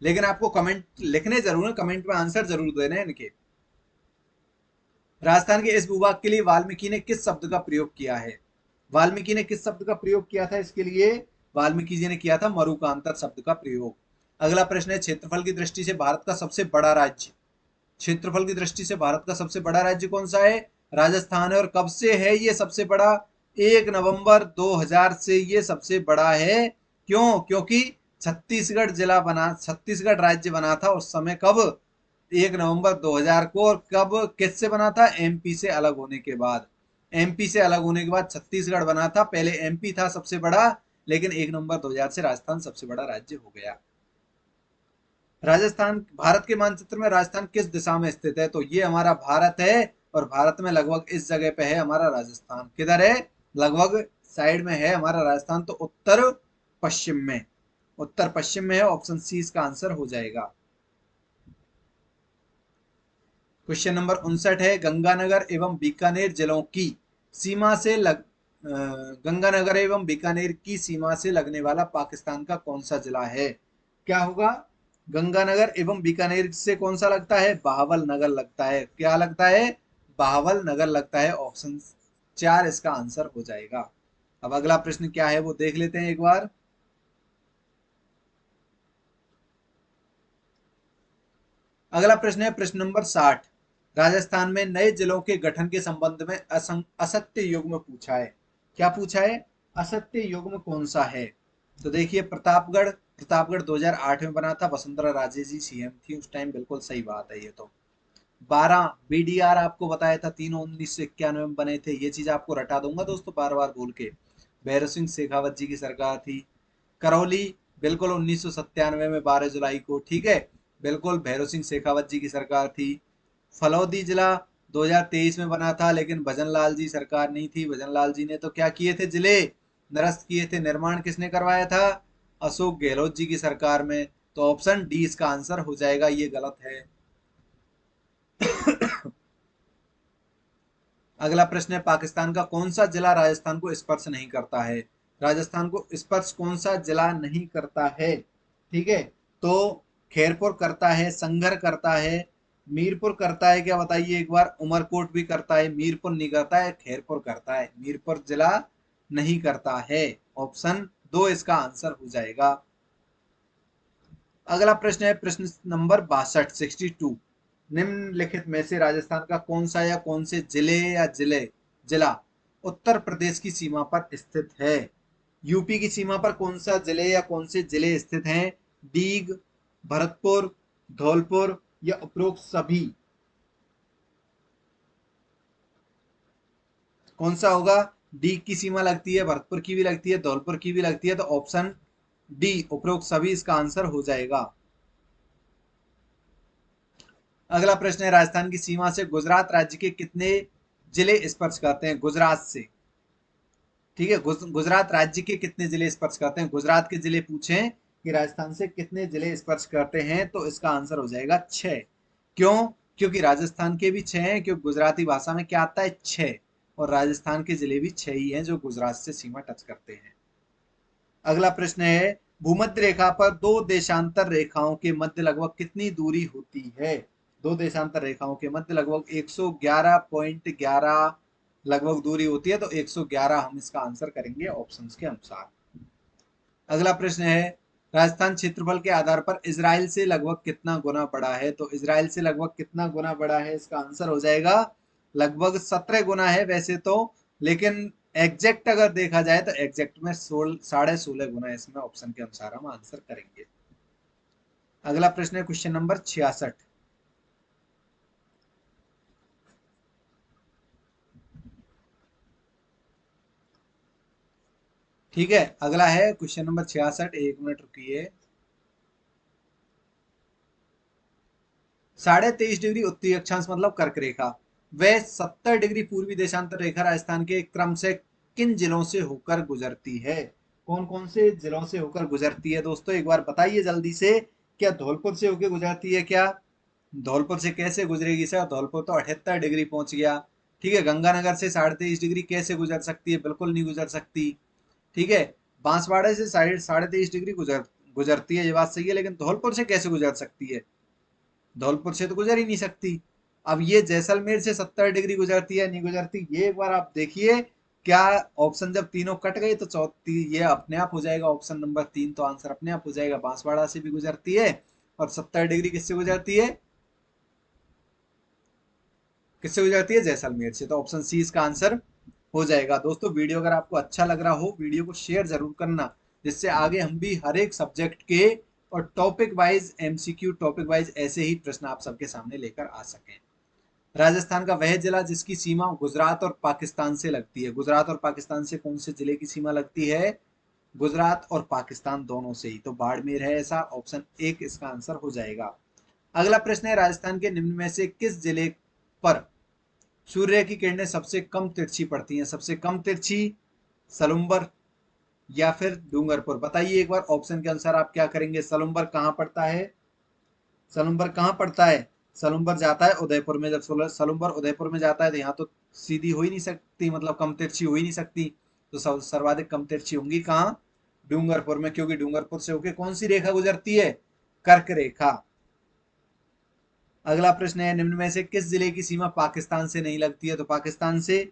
लेकिन आपको कमेंट लिखने जरूर है, कमेंट में आंसर जरूर देने हैं इनके। राजस्थान के इस भूभाग के लिए वाल्मीकि ने किस शब्द का प्रयोग किया है? वाल्मीकि ने किस शब्द का प्रयोग किया था इसके लिए? वाल्मीकि जी ने किया था मरुकांतर शब्द का प्रयोग। अगला प्रश्न है, क्षेत्रफल की दृष्टि से भारत का सबसे बड़ा राज्य, क्षेत्रफल की दृष्टि से भारत का सबसे बड़ा राज्य कौन सा है? राजस्थान है। और कब से है ये सबसे बड़ा? 1 नवंबर 2000 से ये सबसे बड़ा है। क्यों? क्योंकि छत्तीसगढ़ राज्य बना था उस समय। कब? 1 नवंबर 2000 को। और कब, किससे बना था? एमपी से अलग होने के बाद। एमपी से अलग होने के बाद छत्तीसगढ़ बना था, पहले एमपी था सबसे बड़ा, लेकिन 1 नवंबर 2000 से राजस्थान सबसे बड़ा राज्य हो गया। राजस्थान, भारत के मानचित्र में राजस्थान किस दिशा में स्थित है? तो ये हमारा भारत है, और भारत में लगभग इस जगह पे है हमारा राजस्थान। किधर है? लगभग साइड में है हमारा राजस्थान, तो उत्तर पश्चिम में, उत्तर पश्चिम में है। ऑप्शन सी इसका आंसर हो जाएगा। क्वेश्चन नंबर 59 है, गंगानगर एवं बीकानेर जिलों की सीमा से गंगानगर एवं बीकानेर की सीमा से लगने वाला पाकिस्तान का कौन सा जिला है? क्या होगा? गंगानगर एवं बीकानेर से कौन सा लगता है? बहावल नगर लगता है। क्या लगता है? बहावल नगर लगता है। ऑप्शन 4 इसका आंसर हो जाएगा। अब अगला प्रश्न क्या है वो देख लेते हैं एक बार। अगला प्रश्न है प्रश्न नंबर 60। राजस्थान में नए जिलों के गठन के संबंध में असत्य युग्म पूछा है। क्या पूछा है? असत्य युग्म कौन सा है? तो देखिए, प्रतापगढ़ 2008 में बना था, वसुंधरा राजे जी सीएम थी उस टाइम। बिल्कुल सही बात है ये तो। 12 बीडीआर आपको बताया था, तीनों 1991 में बने थे। ये चीज आपको रटा दूंगा दोस्तों बार बार बोल के। भैरव सिंह शेखावत जी की सरकार थी। करौली बिल्कुल 1997 में 12 जुलाई को, ठीक है, बिल्कुल भैरव सिंह शेखावत जी की सरकार थी। फलौदी जिला 2023 में बना था, लेकिन भजन लाल जी सरकार नहीं थी। भजन लाल जी ने तो क्या किए थे? जिले निरस्त किए थे। निर्माण किसने करवाया था? अशोक गहलोत जी की सरकार में। तो ऑप्शन डी इसका आंसर हो जाएगा, ये गलत है। अगला प्रश्न है पाकिस्तान का कौन सा जिला राजस्थान को स्पर्श नहीं करता है? राजस्थान को स्पर्श कौन सा जिला नहीं करता है? ठीक है, तो खैरपुर करता है, संगर करता है, मीरपुर करता है, क्या बताइए एक बार। उमरकोट भी करता है, मीरपुर नहीं करता है, खैरपुर करता है। मीरपुर जिला नहीं करता है। ऑप्शन 2 इसका आंसर हो जाएगा। अगला प्रश्न है प्रश्न नंबर 62, 62। निम्नलिखित में से राजस्थान का कौन सा या कौन से जिला उत्तर प्रदेश की सीमा पर स्थित है? यूपी की सीमा पर कौन सा जिले या कौन से जिले स्थित हैं? दीग, भरतपुर, धौलपुर या उपरोक्त सभी? कौन सा होगा? डी की सीमा लगती है, भरतपुर की भी लगती है, धौलपुर की भी लगती है, तो ऑप्शन डी उपरोक्त सभी इसका आंसर हो जाएगा। अगला प्रश्न है राजस्थान की सीमा से गुजरात राज्य के कितने जिले स्पर्श करते हैं? गुजरात से, ठीक है, गुजरात राज्य के कितने जिले स्पर्श करते हैं? गुजरात के जिले पूछे कि राजस्थान से कितने जिले स्पर्श करते हैं, तो इसका आंसर हो जाएगा 6। क्यों? क्योंकि राजस्थान के भी 6 हैं, क्योंकि गुजराती भाषा में क्या आता है? 6। और राजस्थान के जिले भी 6 ही हैं जो गुजरात से सीमा टच करते हैं। अगला प्रश्न है भूमध्य रेखा पर दो देशांतर रेखाओं के मध्य लगभग कितनी दूरी होती है? दो देशांतर रेखाओं के मध्य लगभग 111.11 लगभग दूरी होती है, तो 111 हम इसका आंसर करेंगे ऑप्शंस के अनुसार। अगला प्रश्न है राजस्थान क्षेत्रफल के आधार पर इजराइल से लगभग कितना गुना बड़ा है? तो इजराइल से लगभग कितना गुना बड़ा है, इसका आंसर हो जाएगा लगभग 17 गुना है वैसे तो, लेकिन एग्जैक्ट अगर देखा जाए तो एग्जैक्ट में 16.5 गुना है। इसमें ऑप्शन के अनुसार हम आंसर करेंगे। अगला प्रश्न है क्वेश्चन नंबर 66। ठीक है, अगला है क्वेश्चन नंबर 66। एक मिनट रुकिए। 23.5 डिग्री उत्तरी अक्षांश मतलब कर्क रेखा व 70 डिग्री पूर्वी देशांतर रेखा राजस्थान के क्रम से किन जिलों से होकर गुजरती है? कौन कौन से जिलों से होकर गुजरती है दोस्तों, एक बार बताइए जल्दी से। क्या धौलपुर से होकर गुजरती है क्या? धौलपुर से कैसे गुजरेगी सर? धौलपुर तो 78 डिग्री पहुंच गया। ठीक है, गंगानगर से 23.5 डिग्री कैसे गुजर सकती है? बिल्कुल नहीं गुजर सकती। ठीक है, बांसवाड़ा से 23.5 डिग्री गुजरती है, ये बात सही है, लेकिन धौलपुर से कैसे गुजर सकती है? धौलपुर से तो गुजर ही नहीं सकती। अब ये जैसलमेर से 70 डिग्री गुजरती है नहीं गुजरती, ये एक बार आप देखिए। क्या ऑप्शन जब तीनों कट गए तो चौथी ये अपने आप हो जाएगा ऑप्शन नंबर 3, तो आंसर अपने आप हो जाएगा। बांसवाड़ा से भी गुजरती है और 70 डिग्री किससे गुजरती है? किससे गुजरती है? जैसलमेर से। तो ऑप्शन सी इसका आंसर हो जाएगा। दोस्तों वीडियो अगर आपको अच्छा लग रहा हो, वीडियो को शेयर जरूर करना, जिससे आगे हम भी हर एक सब्जेक्ट के और topic wise MCQ, topic wise ऐसे ही प्रश्न आप सबके सामने लेकर आ सकें। राजस्थान का वह जिला जिसकी सीमा गुजरात और पाकिस्तान से लगती है। गुजरात और पाकिस्तान से कौन से जिले की सीमा लगती है? गुजरात और पाकिस्तान दोनों से ही, तो बाड़मेर है ऐसा। ऑप्शन 1 इसका आंसर हो जाएगा। अगला प्रश्न है राजस्थान के निम्न में से किस जिले पर सूर्य की किरणें सबसे कम तिरछी पड़ती हैं? सबसे कम तिरछी सलुम्बर या फिर डूंगरपुर? बताइए एक बार ऑप्शन के अनुसार आप क्या करेंगे। सलुम्बर कहाँ पड़ता है? सलुम्बर कहाँ पड़ता है? सलुम्बर जाता है उदयपुर में। जब सलुम्बर उदयपुर में जाता है तो यहाँ तो सीधी हो ही नहीं सकती, मतलब कम तिरछी हो ही नहीं सकती। तो सर्वाधिक कम तिरछी होंगी कहाँ? डूंगरपुर में, क्योंकि डूंगरपुर से होके कौन सी रेखा गुजरती है? कर्क रेखा। अगला प्रश्न है, निम्न में से किस जिले की सीमा पाकिस्तान से नहीं लगती है? तो पाकिस्तान से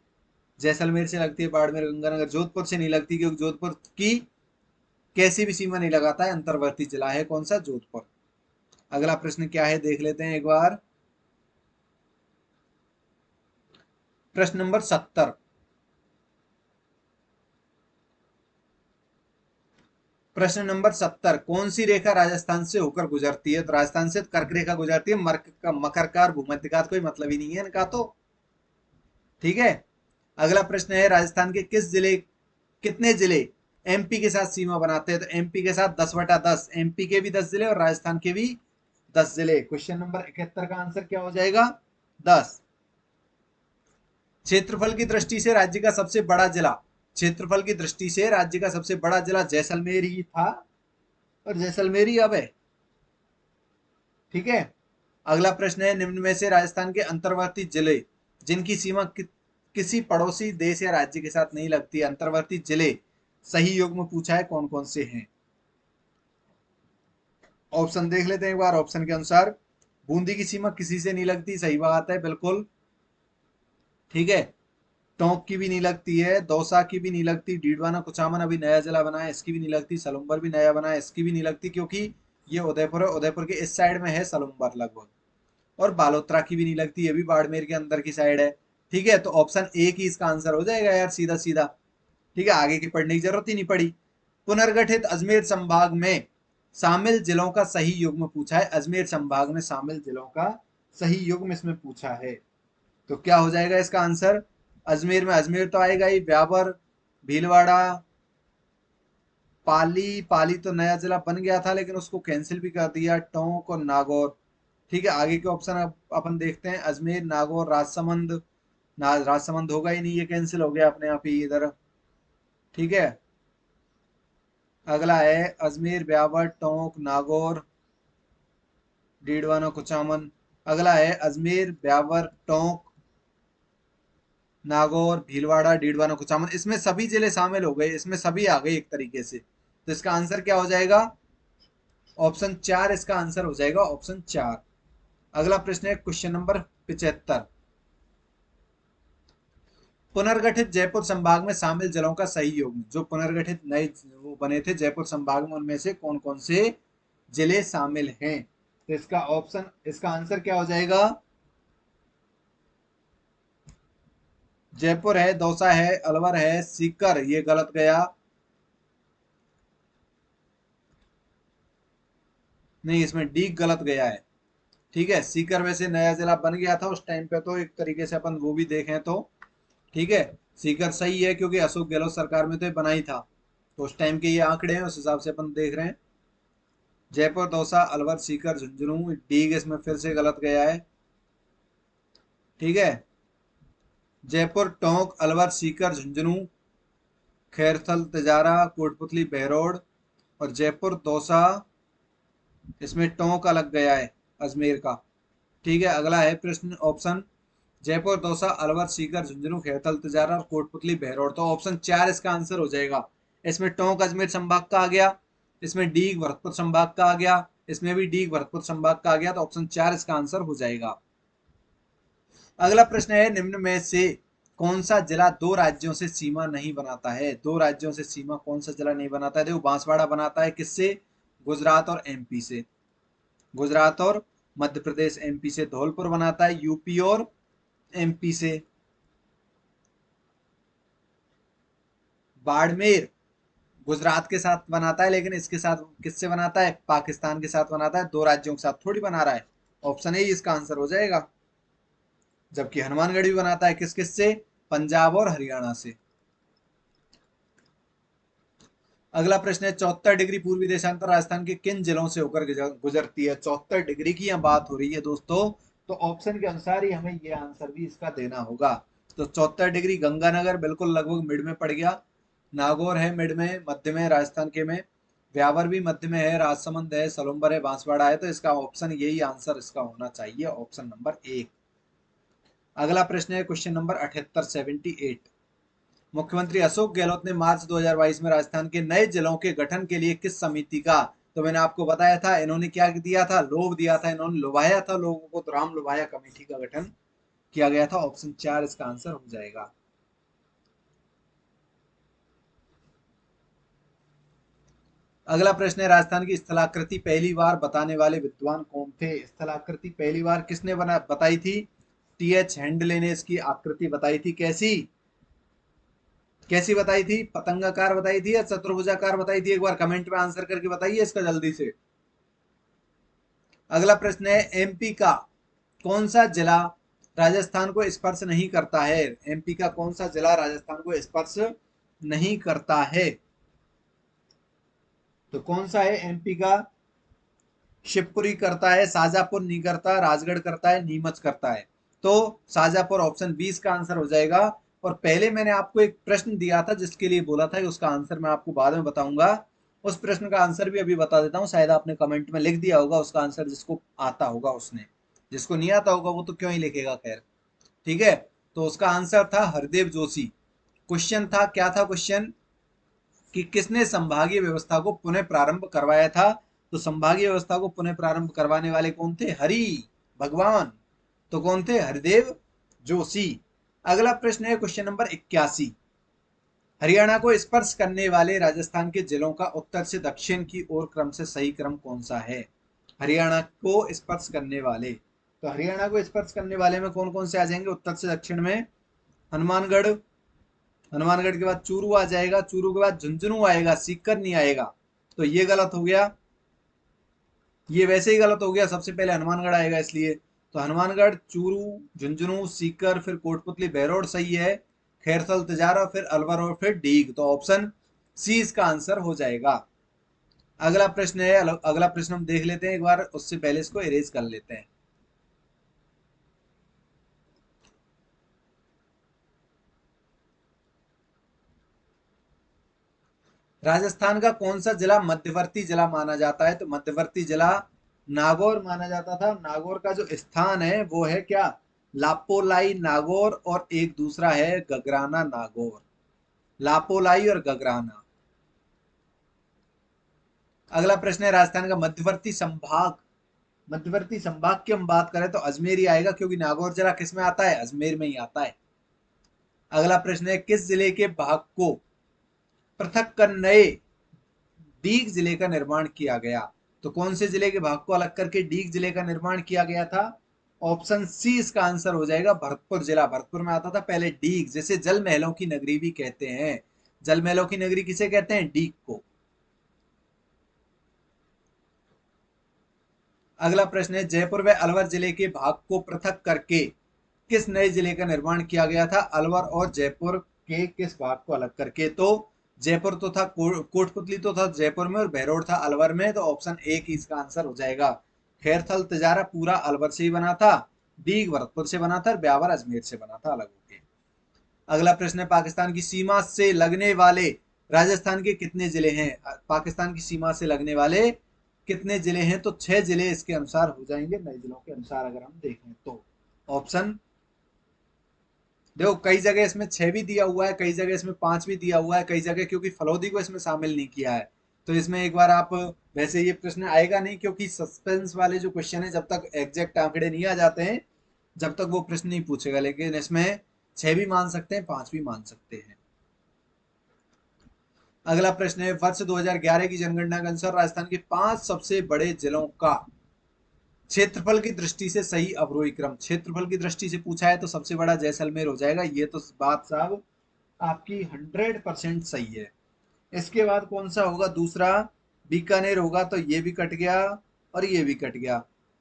जैसलमेर से लगती है, बाड़मेर, गंगानगर। जोधपुर से नहीं लगती, क्योंकि जोधपुर की कैसी भी सीमा नहीं लगाता है, अंतर्वर्ती जिला है कौन सा? जोधपुर। अगला प्रश्न क्या है देख लेते हैं एक बार। प्रश्न नंबर 70। प्रश्न नंबर 70, कौन सी रेखा राजस्थान से होकर गुजरती है? तो राजस्थान से कर्क रेखा गुजरती है, मकर का और भूमध्य का कोई मतलब ही नहीं है इनका तो। ठीक है। अगला प्रश्न है, राजस्थान के कितने जिले एमपी के साथ सीमा बनाते हैं? तो एमपी के साथ 10/10, एमपी के भी 10 जिले और राजस्थान के भी 10 जिले। क्वेश्चन नंबर 71 का आंसर क्या हो जाएगा? 10। क्षेत्रफल की दृष्टि से राज्य का सबसे बड़ा जिला, क्षेत्रफल की दृष्टि से राज्य का सबसे बड़ा जिला जैसलमेर ही था और जैसलमेर ही अब है। ठीक है। अगला प्रश्न है, निम्न में से राजस्थान के अंतर्वर्ती जिले जिनकी सीमा किसी पड़ोसी देश या राज्य के साथ नहीं लगती, अंतर्वर्ती जिले सही योग में पूछा है, कौन कौन से हैं? ऑप्शन देख लेते हैं एक बार। ऑप्शन के अनुसार बूंदी की सीमा किसी से नहीं लगती, सही बात है बिल्कुल। ठीक है। टोंक की भी नहीं लगती है, दौसा की भी नहीं लगती, डीडवाना कुचामन अभी नया जिला बना है, इसकी भी नहीं लगती, सलुम्बर भी नया बना है, इसकी भी नहीं लगती, क्योंकि ये उदयपुर है, उदयपुर के इस साइड में है सलुम्बर लगभग। और बालोतरा की भी नहीं लगती, ये भी बाड़मेर के अंदर की साइड है। ठीक है, तो ऑप्शन ए की इसका आंसर हो जाएगा यार, सीधा सीधा। ठीक है, आगे की पढ़ने की जरूरत ही नहीं पड़ी। पुनर्गठित अजमेर संभाग में शामिल जिलों का सही युग्म पूछा है, अजमेर संभाग में शामिल जिलों का सही युग्म इसमें पूछा है। तो क्या हो जाएगा इसका आंसर? अजमेर में अजमेर तो आएगा ही, ब्यावर, भीलवाड़ा, पाली। पाली तो नया जिला बन गया था लेकिन उसको कैंसिल भी कर दिया, टोंक और नागौर। ठीक है, आगे के ऑप्शन अब अपन देखते हैं। अजमेर, नागौर, राजसमंद। राजसमंद होगा ही नहीं, ये कैंसिल हो गया अपने आप ही इधर। ठीक है। अगला है अजमेर, ब्यावर, टोंक, नागौर, डीडवाना, कुचामन। अगला है अजमेर, ब्यावर, टोंक, नागौर, भीलवाड़ा, डीडवाना, कुचामन। इसमें सभी जिले शामिल हो गए, इसमें सभी आ गए एक तरीके से। तो इसका आंसर क्या हो जाएगा? ऑप्शन 4 इसका आंसर हो जाएगा, ऑप्शन 4। अगला प्रश्न है क्वेश्चन नंबर 75। पुनर्गठित जयपुर संभाग में शामिल जिलों का सही योग, जो पुनर्गठित नए वो बने थे जयपुर संभाग में, उनमें से कौन कौन से जिले शामिल हैं? तो इसका आंसर क्या हो जाएगा? जयपुर है, दौसा है, अलवर है, सीकर। ये गलत गया, नहीं इसमें डी गलत गया है। ठीक है, सीकर में से नया जिला बन गया था उस टाइम पे, तो एक तरीके से अपन वो भी देखें तो ठीक है, सीकर सही है, क्योंकि अशोक गहलोत सरकार में तो ये बना ही था। तो उस टाइम के ये आंकड़े हैं, उस हिसाब से अपन देख रहे हैं। जयपुर, दौसा, अलवर, सीकर, झुंझुनू। डी इसमें फिर से गलत गया है। ठीक है, जयपुर, टोंक, अलवर, सीकर, झुंझुनू, खैरथल, तिजारा, कोटपुतली, बहरोड और जयपुर, दौसा। इसमें टोंक अलग गया है अजमेर का। ठीक है, अगला है प्रश्न ऑप्शन जयपुर, दौसा, अलवर, सीकर, झुंझुनू, खैरथल, तिजारा और कोटपुतली, बहरोड। तो ऑप्शन 4 इसका आंसर हो जाएगा। इसमें टोंक अजमेर संभाग का आ गया, इसमें डी भरतपुर संभाग का आ गया, इसमें भी डी भरतपुर संभाग का आ गया, तो ऑप्शन 4 इसका आंसर हो जाएगा। अगला प्रश्न है, निम्न में से कौन सा जिला दो राज्यों से सीमा नहीं बनाता है? दो राज्यों से सीमा कौन सा जिला नहीं बनाता है? देखो, बांसवाड़ा बनाता है किससे? गुजरात और एमपी से। गुजरात और मध्य प्रदेश, एमपी से। धौलपुर बनाता है यूपी और एमपी से। बाड़मेर गुजरात के साथ बनाता है, लेकिन इसके साथ किससे बनाता है? पाकिस्तान के साथ बनाता है, दो राज्यों के साथ थोड़ी बना रहा है। ऑप्शन ए इसका आंसर हो जाएगा। जबकि हनुमानगढ़ भी बनाता है किस किस से? पंजाब और हरियाणा से। अगला प्रश्न है, 74 डिग्री पूर्वी देशांतर राजस्थान के किन जिलों से होकर गुजरती है? 74 डिग्री की यहाँ बात हो रही है दोस्तों, तो ऑप्शन के अनुसार ही हमें ये आंसर भी इसका देना होगा। तो 74 डिग्री गंगानगर बिल्कुल लगभग मिड में पड़ गया, नागौर है मिड में, मध्य में राजस्थान के में, ब्यावर भी मध्य में है, राजसमंद है, सलुम्बर है, बांसवाड़ा है। तो इसका ऑप्शन यही आंसर इसका होना चाहिए, ऑप्शन नंबर 1। अगला प्रश्न है क्वेश्चन नंबर 78, 78। मुख्यमंत्री अशोक गहलोत ने मार्च 2022 में राजस्थान के नए जिलों के गठन के लिए किस समिति का, तो मैंने आपको बताया था, इन्होंने क्या दिया था, लोभ दिया था, इन्होंने लुभाया था लोगों को, तो राम लुभाया कमेटी का गठन किया गया था। ऑप्शन 4 इसका आंसर हो जाएगा। अगला प्रश्न है, राजस्थान की स्थलाकृति पहली बार बताने वाले विद्वान कौन थे? स्थलाकृति पहली बार किसने बताई थी? टी.एच. हेंडले ने इसकी आकृति बताई थी। कैसी कैसी बताई थी? पतंगाकार बताई थी या चतुर्भुजाकार बताई थी? एक बार कमेंट में आंसर करके बताइए इसका जल्दी से। अगला प्रश्न है, एमपी का कौन सा जिला राजस्थान को स्पर्श नहीं करता है? एमपी का कौन सा जिला राजस्थान को स्पर्श नहीं करता है? तो कौन सा है एमपी का? शिवपुरी करता है, शाजापुर नहीं करता, राजगढ़ करता है, नीमच करता है। तो शाजापुर ऑप्शन 20 का आंसर हो जाएगा। और पहले मैंने आपको एक प्रश्न दिया था जिसके लिए बोला था कि उसका आंसर मैं आपको बाद में बताऊंगा। उस प्रश्न का आंसर भी अभी बता देता हूँ, शायद आपने कमेंट में लिख दिया होगा उसका आंसर, जिसको आता होगा उसने, जिसको नहीं आता होगा वो तो क्यों ही लिखेगा, खैर ठीक है। तो उसका आंसर था हरदेव जोशी। क्वेश्चन था, क्या था क्वेश्चन, कि किसने संभागीय व्यवस्था को पुनः प्रारंभ करवाया था? तो संभागीय व्यवस्था को पुनः प्रारंभ करवाने वाले कौन थे? हरि भगवान। तो कौन थे? हरदेव जोशी। अगला प्रश्न है क्वेश्चन नंबर 81। हरियाणा को स्पर्श करने वाले राजस्थान के जिलों का उत्तर से दक्षिण की ओर क्रम से सही क्रम कौन सा है? हरियाणा को स्पर्श करने वाले, तो हरियाणा को स्पर्श करने वाले में कौन कौन से आ जाएंगे उत्तर से दक्षिण में? हनुमानगढ़, हनुमानगढ़ के बाद चूरू आ जाएगा, चूरू के बाद झुंझुनू आएगा, सीकर नहीं आएगा। तो ये गलत हो गया, ये वैसे ही गलत हो गया, सबसे पहले हनुमानगढ़ आएगा इसलिए। तो हनुमानगढ़, चूरू, झुंझुनू, सीकर, फिर कोटपुतली, बहरोड सही है, खैरथल, तिजारा, फिर अलवर और फिर डीग। तो ऑप्शन सी इसका आंसर हो जाएगा। अगला प्रश्न है, अगला प्रश्न हम देख लेते हैं एक बार, उससे पहले इसको इरेज कर लेते हैं। राजस्थान का कौन सा जिला मध्यवर्ती जिला माना जाता है? तो मध्यवर्ती जिला नागौर माना जाता था। नागौर का जो स्थान है वो है क्या? लापोलाई नागौर, और एक दूसरा है गगराना नागौर। लापोलाई और गगराना। अगला प्रश्न है, राजस्थान का मध्यवर्ती संभाग, मध्यवर्ती संभाग की हम बात करें तो अजमेर ही आएगा, क्योंकि नागौर जिला किस में आता है? अजमेर में ही आता है। अगला प्रश्न है, किस जिले के भाग को पृथक कर नए डीग जिले का निर्माण किया गया? तो कौन से जिले के भाग को अलग करके डीग जिले का निर्माण किया गया था? ऑप्शन सी इसका आंसर हो जाएगा, भरतपुर जिला। भरतपुर में आता था पहले डीग, जैसे जल महलों की नगरी भी कहते हैं। जल महलों की नगरी किसे कहते हैं? डीग को। अगला प्रश्न है, जयपुर व अलवर जिले के भाग को पृथक करके किस नए जिले का निर्माण किया गया था? अलवर और जयपुर के किस भाग को अलग करके? तो जयपुर तो था, कोटपुतली तो था जयपुर में, और बहरोड था अलवर में। तो ऑप्शन ए की इसका आंसर हो जाएगा। खैरथल तिजारा पूरा अलवर से ही बना था, दीग भरतपुर से बना था, और ब्यावर अजमेर से बना था अलग होके। अगला प्रश्न है, पाकिस्तान की सीमा से लगने वाले राजस्थान के कितने जिले हैं? पाकिस्तान की सीमा से लगने वाले कितने जिले हैं? तो 6 जिले इसके अनुसार हो जाएंगे, नए जिलों के अनुसार अगर हम देखें तो। ऑप्शन देखो, कई जगह इसमें 6 भी दिया हुआ है, कई जगह इसमें 5 भी दिया हुआ है, कई जगह क्योंकि फलोदी को इसमें शामिल नहीं किया है। तो इसमें एक बार आप, वैसे ये प्रश्न आएगा नहीं, क्योंकि सस्पेंस वाले जो क्वेश्चन है, जब तक एग्जैक्ट आंकड़े नहीं आ जाते हैं, जब तक वो प्रश्न नहीं पूछेगा। लेकिन इसमें 6 भी मान सकते हैं, 5 भी मान सकते हैं। अगला प्रश्न है, वर्ष 2011 की जनगणना के अनुसार राजस्थान के 5 सबसे बड़े जिलों का क्षेत्रफल की दृष्टि से सही अवरोही क्रम। क्षेत्रफल की दृष्टि से पूछा है तो सबसे बड़ा जैसलमेर हो जाएगा, ये तो बात साहब आपकी 100% सही है। इसके बाद कौन सा होगा दूसरा? बीकानेर होगा, तो ये भी कट गया और ये भी कट गया,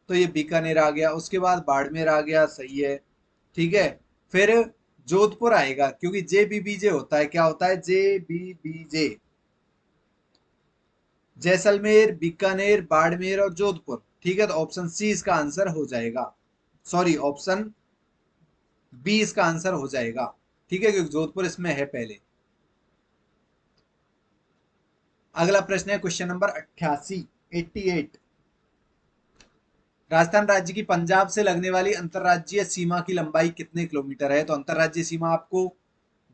तो ये बीकानेर आ गया। उसके बाद बाड़मेर आ गया, सही है, ठीक है। फिर जोधपुर आएगा, क्योंकि जे बी बी जे होता है, क्या होता है? J B B J. Jaisalmer, Bikaner, Barmer और जोधपुर, ठीक है। तो ऑप्शन सी इसका आंसर हो जाएगा, सॉरी ऑप्शन बी इसका आंसर हो जाएगा, ठीक है, क्योंकि जोधपुर इसमें है पहले। अगला प्रश्न है क्वेश्चन नंबर 88, 88। राजस्थान राज्य की पंजाब से लगने वाली अंतरराज्यीय सीमा की लंबाई कितने किलोमीटर है? तो अंतरराज्यीय सीमा आपको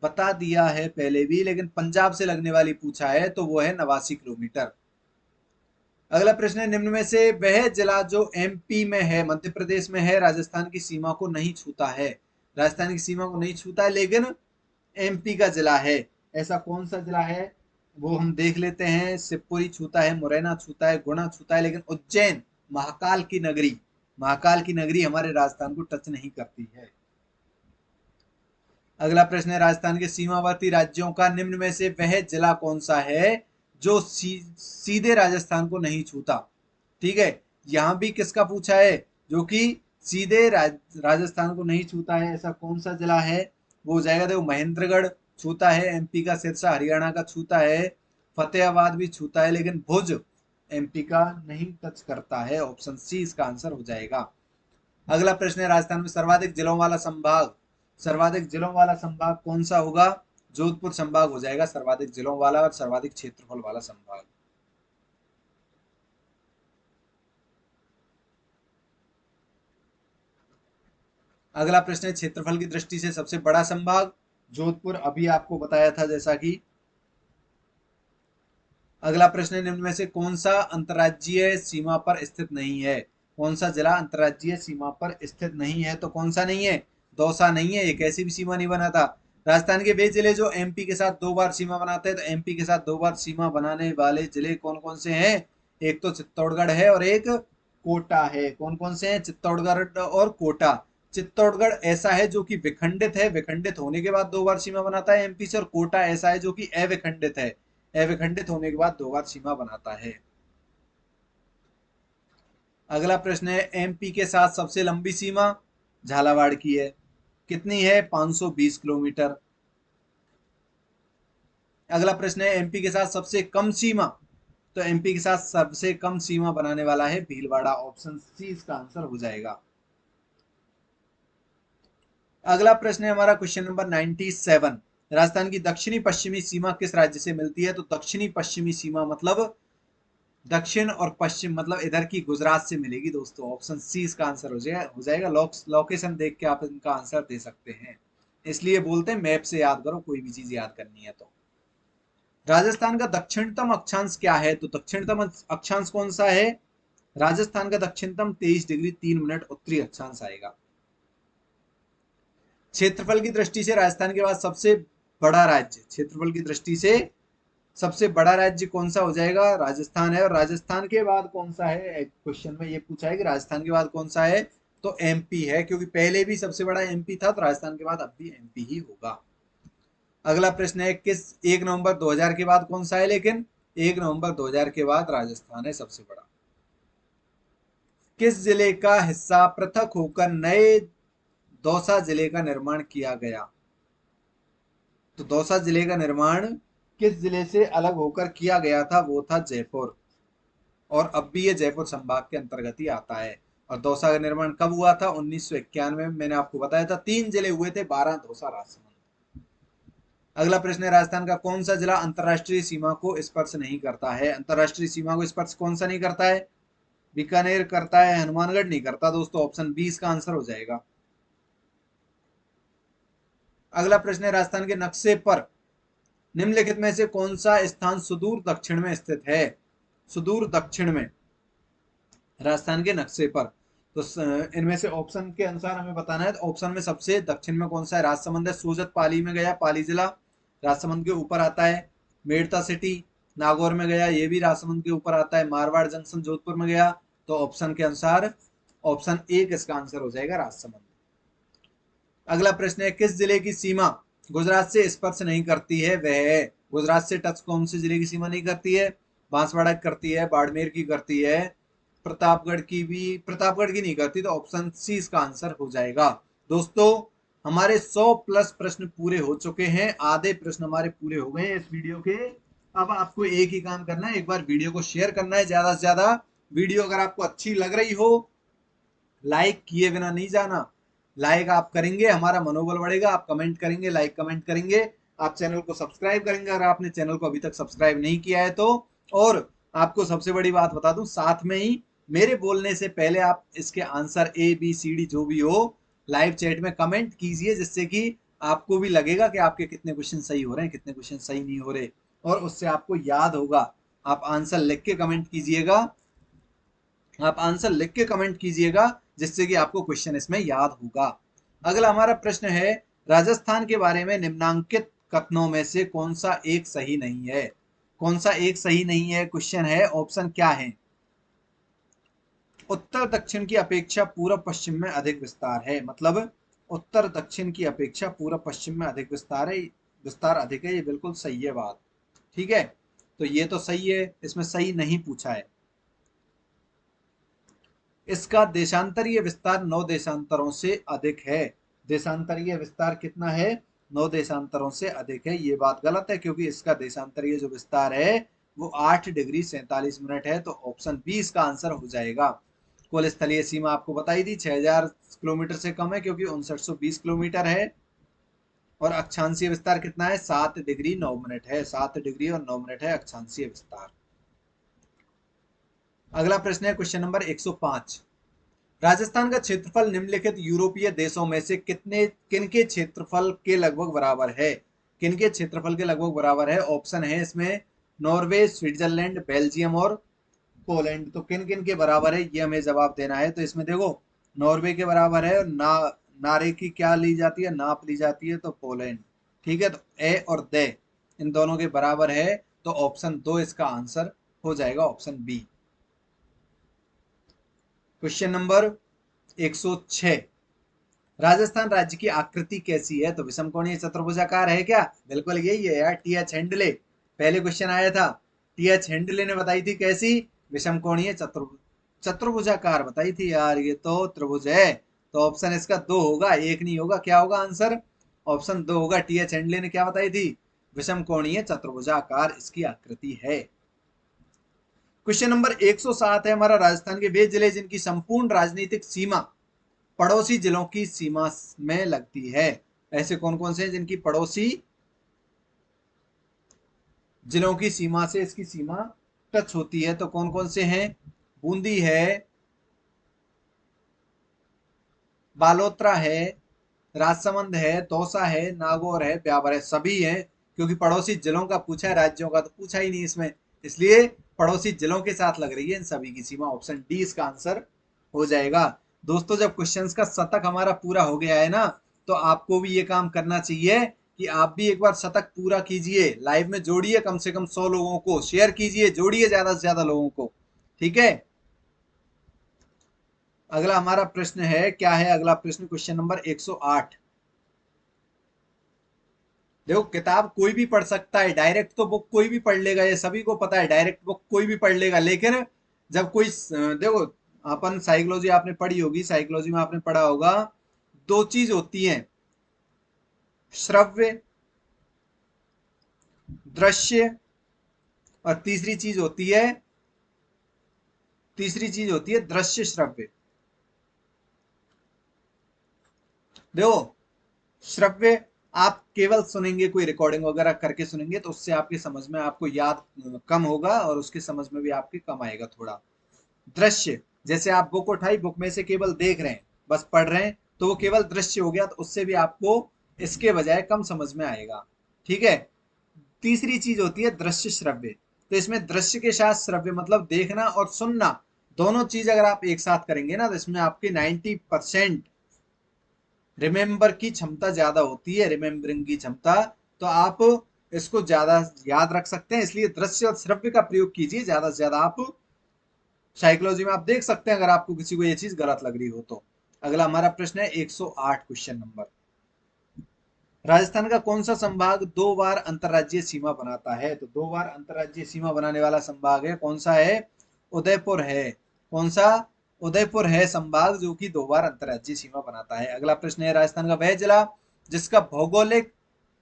बता दिया है पहले भी, लेकिन पंजाब से लगने वाली पूछा है तो वो है 89 किलोमीटर। अगला प्रश्न है, निम्न में से वह जिला जो एमपी में है, मध्य प्रदेश में है, राजस्थान की सीमा को नहीं छूता है। राजस्थान की सीमा को नहीं छूता है लेकिन एमपी का जिला है, ऐसा कौन सा जिला है वो हम देख लेते हैं। शिवपुरी छूता है, मुरैना छूता है, गुना छूता है, लेकिन उज्जैन, महाकाल की नगरी, महाकाल की नगरी हमारे राजस्थान को टच नहीं करती है। अगला प्रश्न है, राजस्थान के सीमावर्ती राज्यों का निम्न में से वह जिला कौन सा है जो सीधे राजस्थान को नहीं छूता। ठीक है, यहां भी किसका पूछा है, जो कि सीधे राजस्थान को नहीं छूता है, ऐसा कौन सा जिला है। वो हो जाएगा, देखो महेंद्रगढ़ छूता है, एमपी का सिरसा हरियाणा का छूता है, फतेहाबाद भी छूता है, लेकिन भुज एमपी का नहीं टच करता है। ऑप्शन सी इसका आंसर हो जाएगा। अगला प्रश्न है, राजस्थान में सर्वाधिक जिलों वाला संभाग, सर्वाधिक जिलों वाला संभाग कौन सा होगा। जोधपुर संभाग हो जाएगा सर्वाधिक जिलों वाला और सर्वाधिक क्षेत्रफल वाला संभाग। अगला प्रश्न है, क्षेत्रफल की दृष्टि से सबसे बड़ा संभाग, जोधपुर अभी आपको बताया था जैसा कि। अगला प्रश्न है, निम्न में से कौन सा अंतर्राज्यीय सीमा पर स्थित नहीं है। कौन सा जिला अंतर्राज्यीय सीमा पर स्थित नहीं है, तो कौन सा नहीं है, दौसा नहीं है, एक ऐसी भी सीमा नहीं बना था। राजस्थान के वे जिले जो एमपी के साथ 2 बार सीमा बनाते हैं, तो एमपी के साथ 2 बार सीमा बनाने वाले जिले कौन कौन से हैं। एक तो चित्तौड़गढ़ है और एक कोटा है। कौन कौन से हैं, चित्तौड़गढ़ और कोटा। चित्तौड़गढ़ ऐसा है जो कि विखंडित है, विखंडित होने के बाद 2 बार सीमा बनाता है एमपी से, और कोटा ऐसा है जो कि अविखंडित है, अविखंडित होने के बाद 2 बार सीमा बनाता है। अगला प्रश्न है, एमपी के साथ सबसे लंबी सीमा झालावाड़ की है, कितनी है, 520 किलोमीटर। अगला प्रश्न है, एमपी के साथ सबसे कम सीमा, तो एमपी के साथ सबसे कम सीमा बनाने वाला है भीलवाड़ा। ऑप्शन सी इसका आंसर हो जाएगा। अगला प्रश्न है हमारा क्वेश्चन नंबर 97, राजस्थान की दक्षिणी पश्चिमी सीमा किस राज्य से मिलती है। तो दक्षिणी पश्चिमी सीमा मतलब दक्षिण और पश्चिम, मतलब इधर की गुजरात से मिलेगी दोस्तों। ऑप्शन सी इसका आंसर हो जाएगा। लोकेशन देख के आप इनका आंसर दे सकते हैं, इसलिए बोलते हैं मैप से याद करो, कोई भी चीज याद करनी है तो। राजस्थान का दक्षिणतम अक्षांश क्या है, तो दक्षिणतम अक्षांश कौन सा है। राजस्थान का दक्षिणतम 23 डिग्री 3 मिनट उत्तरी अक्षांश आएगा। क्षेत्रफल की दृष्टि से राजस्थान के बाद सबसे बड़ा राज्य, क्षेत्रफल की दृष्टि से सबसे बड़ा राज्य कौन सा हो जाएगा, राजस्थान है। और राजस्थान के बाद कौन सा है, क्वेश्चन में ये पूछा है कि राजस्थान के बाद कौन सा है, तो एमपी है, क्योंकि पहले भी सबसे बड़ा एमपी था, तो राजस्थान के बाद अब भी एमपी ही होगा। अगला प्रश्न है, किस 1 नवंबर 2000 के बाद कौन सा है, लेकिन 1 नवंबर 2000 के बाद राजस्थान है सबसे बड़ा। किस जिले का हिस्सा पृथक होकर नए दौसा जिले का निर्माण किया गया। तो दौसा जिले का निर्माण किस जिले से अलग होकर किया गया था, वो था जयपुर, और अब भी ये जयपुर संभाग के अंतर्गत ही आता है। और दौसा का निर्माण कब हुआ था, 1991 में, मैंने आपको बताया था। 3 जिले हुए थे, 12 दौसा राजसमंद। अगला प्रश्न है, राजस्थान का कौन सा जिला अंतरराष्ट्रीय सीमा को स्पर्श नहीं करता है। अंतरराष्ट्रीय सीमा को स्पर्श कौन सा नहीं करता है, बीकानेर करता है, हनुमानगढ़ नहीं करता दोस्तों। ऑप्शन बी इसका आंसर हो जाएगा। अगला प्रश्न है, राजस्थान के नक्शे पर निम्नलिखित में से कौन सा स्थान सुदूर दक्षिण में स्थित है। सुदूर दक्षिण में राजस्थान के नक्शे पर, तो इनमें से ऑप्शन के अनुसार हमें बताना है। तो ऑप्शन में सबसे दक्षिण में कौन सा है, राजसमंद है, सोजत पाली में गया, पाली जिला राजसमंद के ऊपर आता है। मेड़ता सिटी नागौर में गया, ये भी राजसमंद के ऊपर आता है। मारवाड़ जंक्शन जोधपुर में गया। तो ऑप्शन के अनुसार ऑप्शन एक इसका आंसर हो जाएगा, राजसमंद। अगला प्रश्न है, किस जिले की सीमा गुजरात से स्पर्श नहीं करती है, वह है। गुजरात से टच कौन से जिले की सीमा नहीं करती है, बांसवाड़ा की करती है, बाड़मेर की करती है, प्रतापगढ़ की भी, प्रतापगढ़ की नहीं करती, तो ऑप्शन सी इसका आंसर हो जाएगा। दोस्तों, हमारे 100 प्लस प्रश्न पूरे हो चुके हैं, आधे प्रश्न हमारे पूरे हो गए हैं इस वीडियो के। अब आपको एक ही काम करना है, एक बार वीडियो को शेयर करना है ज्यादा से ज्यादा। वीडियो अगर आपको अच्छी लग रही हो, लाइक किए बिना नहीं जाना। लाइक आप करेंगे हमारा मनोबल बढ़ेगा, आप कमेंट करेंगे, लाइक कमेंट करेंगे, आप चैनल को सब्सक्राइब करेंगे अगर आपने चैनल को अभी तक सब्सक्राइब नहीं किया है तो। और आपको सबसे बड़ी बात बता दूं, साथ में ही मेरे बोलने से पहले आप इसके answer A B C D जो भी हो लाइव चैट में कमेंट कीजिए, जिससे कि आपको भी लगेगा कि आपके कितने क्वेश्चन सही हो रहे हैं, कितने क्वेश्चन सही नहीं हो रहे, और उससे आपको याद होगा। आप आंसर लिख के कमेंट कीजिएगा, आप आंसर लिख के कमेंट कीजिएगा, जिससे कि आपको क्वेश्चन इसमें याद होगा। अगला हमारा प्रश्न है, राजस्थान के बारे में निम्नांकित कथनों में से कौन सा एक सही नहीं है? कौन सा एक सही नहीं है? क्वेश्चन है, ऑप्शन क्या है? उत्तर दक्षिण की अपेक्षा पूर्व पश्चिम में अधिक विस्तार है, मतलब उत्तर दक्षिण की अपेक्षा पूर्व पश्चिम में अधिक विस्तार है, विस्तार अधिक है, ये बिल्कुल सही है बात। ठीक है, तो ये तो सही है, इसमें सही नहीं पूछा है। इसका देशांतरीय विस्तार 9 देशांतरों से अधिक है। देशांतरीय विस्तार कितना है? 9 देशांतरों से अधिक है। ये बात गलत है, क्योंकि इसका देशांतरीय जो विस्तार है वो 8 डिग्री 47 मिनट है, तो ऑप्शन बी इसका आंसर हो जाएगा। कुल स्थलीय सीमा आपको बताई दी 6000 किलोमीटर से कम है, क्योंकि 5920 किलोमीटर है। और अक्षांशीय विस्तार कितना है? 7 डिग्री 9 मिनट है, 7 डिग्री और 9 मिनट है अक्षांशीय विस्तार। अगला प्रश्न है क्वेश्चन नंबर 105। राजस्थान का क्षेत्रफल निम्नलिखित यूरोपीय देशों में से किनके क्षेत्रफल के लगभग बराबर है? किनके क्षेत्रफल के लगभग बराबर है? ऑप्शन है इसमें नॉर्वे, स्विट्जरलैंड, बेल्जियम और पोलैंड। तो किन किन के बराबर है ये हमें जवाब देना है। तो इसमें देखो, नॉर्वे के बराबर है, और नारे की क्या ली जाती है? नाप ली जाती है, तो पोलैंड। ठीक है, तो ए और दे इन दोनों के बराबर है, तो ऑप्शन 2 इसका आंसर हो जाएगा, option B. Question number 106। Rajasthan राज्य की आकृति कैसी है? तो विषमकोणीय चतुर्भुजाकार है क्या? बिल्कुल यही है यार, टी एच हेंडले। पहले क्वेश्चन आया था, टी एच हेंडले ने बताई थी कैसी? विषमकोणीय चतुर्भुजाकार बताई थी यार, ये तो त्रिभुज है। तो ऑप्शन इसका 2 होगा, एक नहीं होगा। क्या होगा आंसर? ऑप्शन 2 होगा। टी एच हेंडले ने क्या बताई थी? विषमकोणीय चतुर्भुजाकार इसकी आकृति है। क्वेश्चन नंबर 107 है हमारा, राजस्थान के वे जिले जिनकी संपूर्ण राजनीतिक सीमा पड़ोसी जिलों की सीमा में लगती है। ऐसे कौन कौन से हैं जिनकी पड़ोसी जिलों की सीमा से इसकी सीमा टच होती है? तो कौन कौन से हैं? बूंदी है, बालोतरा है, राजसमंद है, दौसा है, नागौर है, ब्यावर है। सभी हैं, क्योंकि पड़ोसी जिलों का पूछा है, राज्यों का तो पूछा ही नहीं इसमें, इसलिए पड़ोसी जिलों के साथ लग रही है इन सभी की सीमा। ऑप्शन डी इसका आंसर हो जाएगा। दोस्तों, जब क्वेश्चंस का शतक हमारा पूरा हो गया है ना, तो आपको भी ये काम करना चाहिए कि आप भी एक बार शतक पूरा कीजिए, लाइव में जोड़िए, कम से कम 100 लोगों को शेयर कीजिए, जोड़िए ज्यादा से ज्यादा लोगों को। ठीक है, अगला हमारा प्रश्न है, क्या है अगला प्रश्न? Question number 108। देखो, किताब कोई भी पढ़ सकता है, डायरेक्ट तो बुक कोई भी पढ़ लेगा, ये सभी को पता है, डायरेक्ट बुक कोई भी पढ़ लेगा। लेकिन जब कोई देखो, अपन साइकोलॉजी आपने पढ़ी होगी, साइकोलॉजी में आपने पढ़ा होगा, दो चीज होती हैं, श्रव्य, दृश्य, और तीसरी चीज होती है दृश्य श्रव्य। देखो, श्रव्य आप केवल सुनेंगे, कोई रिकॉर्डिंग वगैरह करके सुनेंगे, तो उससे आपकी समझ में, आपको याद कम होगा, और उसकी समझ में भी आपके कम आएगा थोड़ा। दृश्य, जैसे आप बुक उठाई, बुक में से केवल देख रहे हैं, बस पढ़ रहे हैं, तो वो केवल दृश्य हो गया, तो उससे भी आपको इसके बजाय कम समझ में आएगा। ठीक है, तीसरी चीज होती है दृश्य श्रव्य। तो इसमें दृश्य के साथ श्रव्य, मतलब देखना और सुनना, दोनों चीज अगर आप एक साथ करेंगे ना, तो इसमें आपकी 90% रिमेंबर की क्षमता ज्यादा होती है, रिमेंबरिंग की क्षमता। तो आप इसको ज्यादा याद रख सकते हैं, इसलिए दृश्य और श्रव्य का प्रयोग कीजिए ज्यादा से ज्यादा। आप साइकोलॉजी में आप देख सकते हैं, अगर आपको किसी को ये चीज गलत लग रही हो तो। अगला हमारा प्रश्न है 108, क्वेश्चन नंबर, राजस्थान का कौन सा संभाग 2 बार अंतरराज्यीय सीमा बनाता है? तो 2 बार अंतरराज्यीय सीमा बनाने वाला संभाग है, कौन सा है? उदयपुर है। कौन सा? उदयपुर है संभाग जो कि 2 बार अंतरराज्यीय सीमा बनाता है। अगला प्रश्न है, राजस्थान का वह जिला जिसका भौगोलिक,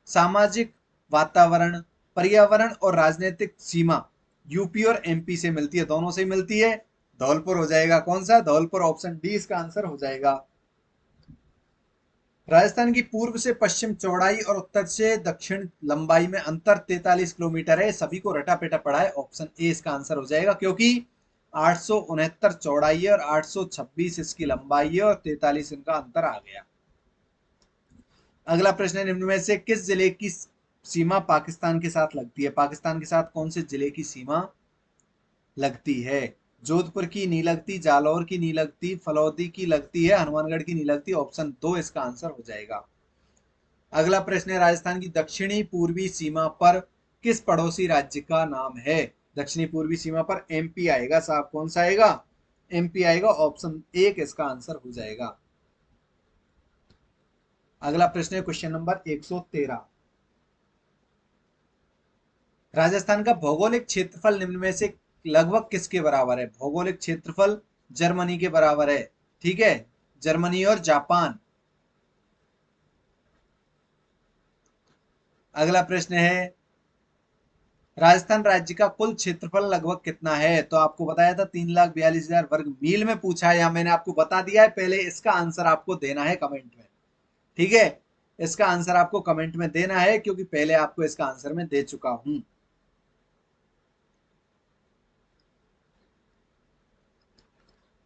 सामाजिक, वातावरण, पर्यावरण और राजनीतिक सीमा यूपी और एमपी से मिलती है, दोनों से मिलती है। धौलपुर हो जाएगा। कौन सा? धौलपुर, ऑप्शन डी इसका आंसर हो जाएगा। राजस्थान की पूर्व से पश्चिम चौड़ाई और उत्तर से दक्षिण लंबाई में अंतर 43 किलोमीटर है। सभी को रटा पेटा पड़ा है, ऑप्शन ए इसका आंसर हो जाएगा, क्योंकि 869 चौड़ाई है और 826 इसकी लंबाई है, और 43 इनका अंतर आ गया। अगला प्रश्न है, निम्न में से किस जिले की सीमा पाकिस्तान के साथ लगती है? पाकिस्तान के साथ कौन से जिले की सीमा लगती है? जोधपुर की नहीं लगती, जालौर की नहीं लगती, फलौदी की लगती है, हनुमानगढ़ की नहीं लगती। ऑप्शन 2 इसका आंसर हो जाएगा। अगला प्रश्न है, राजस्थान की दक्षिणी पूर्वी सीमा पर किस पड़ोसी राज्य का नाम है? दक्षिणी पूर्वी सीमा पर एमपी आएगा साहब। कौन सा आएगा? एमपी आएगा। ऑप्शन 1 इसका आंसर हो जाएगा। अगला प्रश्न है क्वेश्चन नंबर 113। राजस्थान का भौगोलिक क्षेत्रफल निम्न में से लगभग किसके बराबर है? भौगोलिक क्षेत्रफल जर्मनी के बराबर है। ठीक है, जर्मनी और जापान। अगला प्रश्न है, राजस्थान राज्य का कुल क्षेत्रफल लगभग कितना है? तो आपको बताया था 3,42,000 वर्ग मील में पूछा है, या मैंने आपको बता दिया है पहले। इसका आंसर आपको देना है कमेंट में। ठीक है, इसका आंसर आपको कमेंट में देना है, क्योंकि पहले आपको इसका आंसर मैं दे चुका हूं।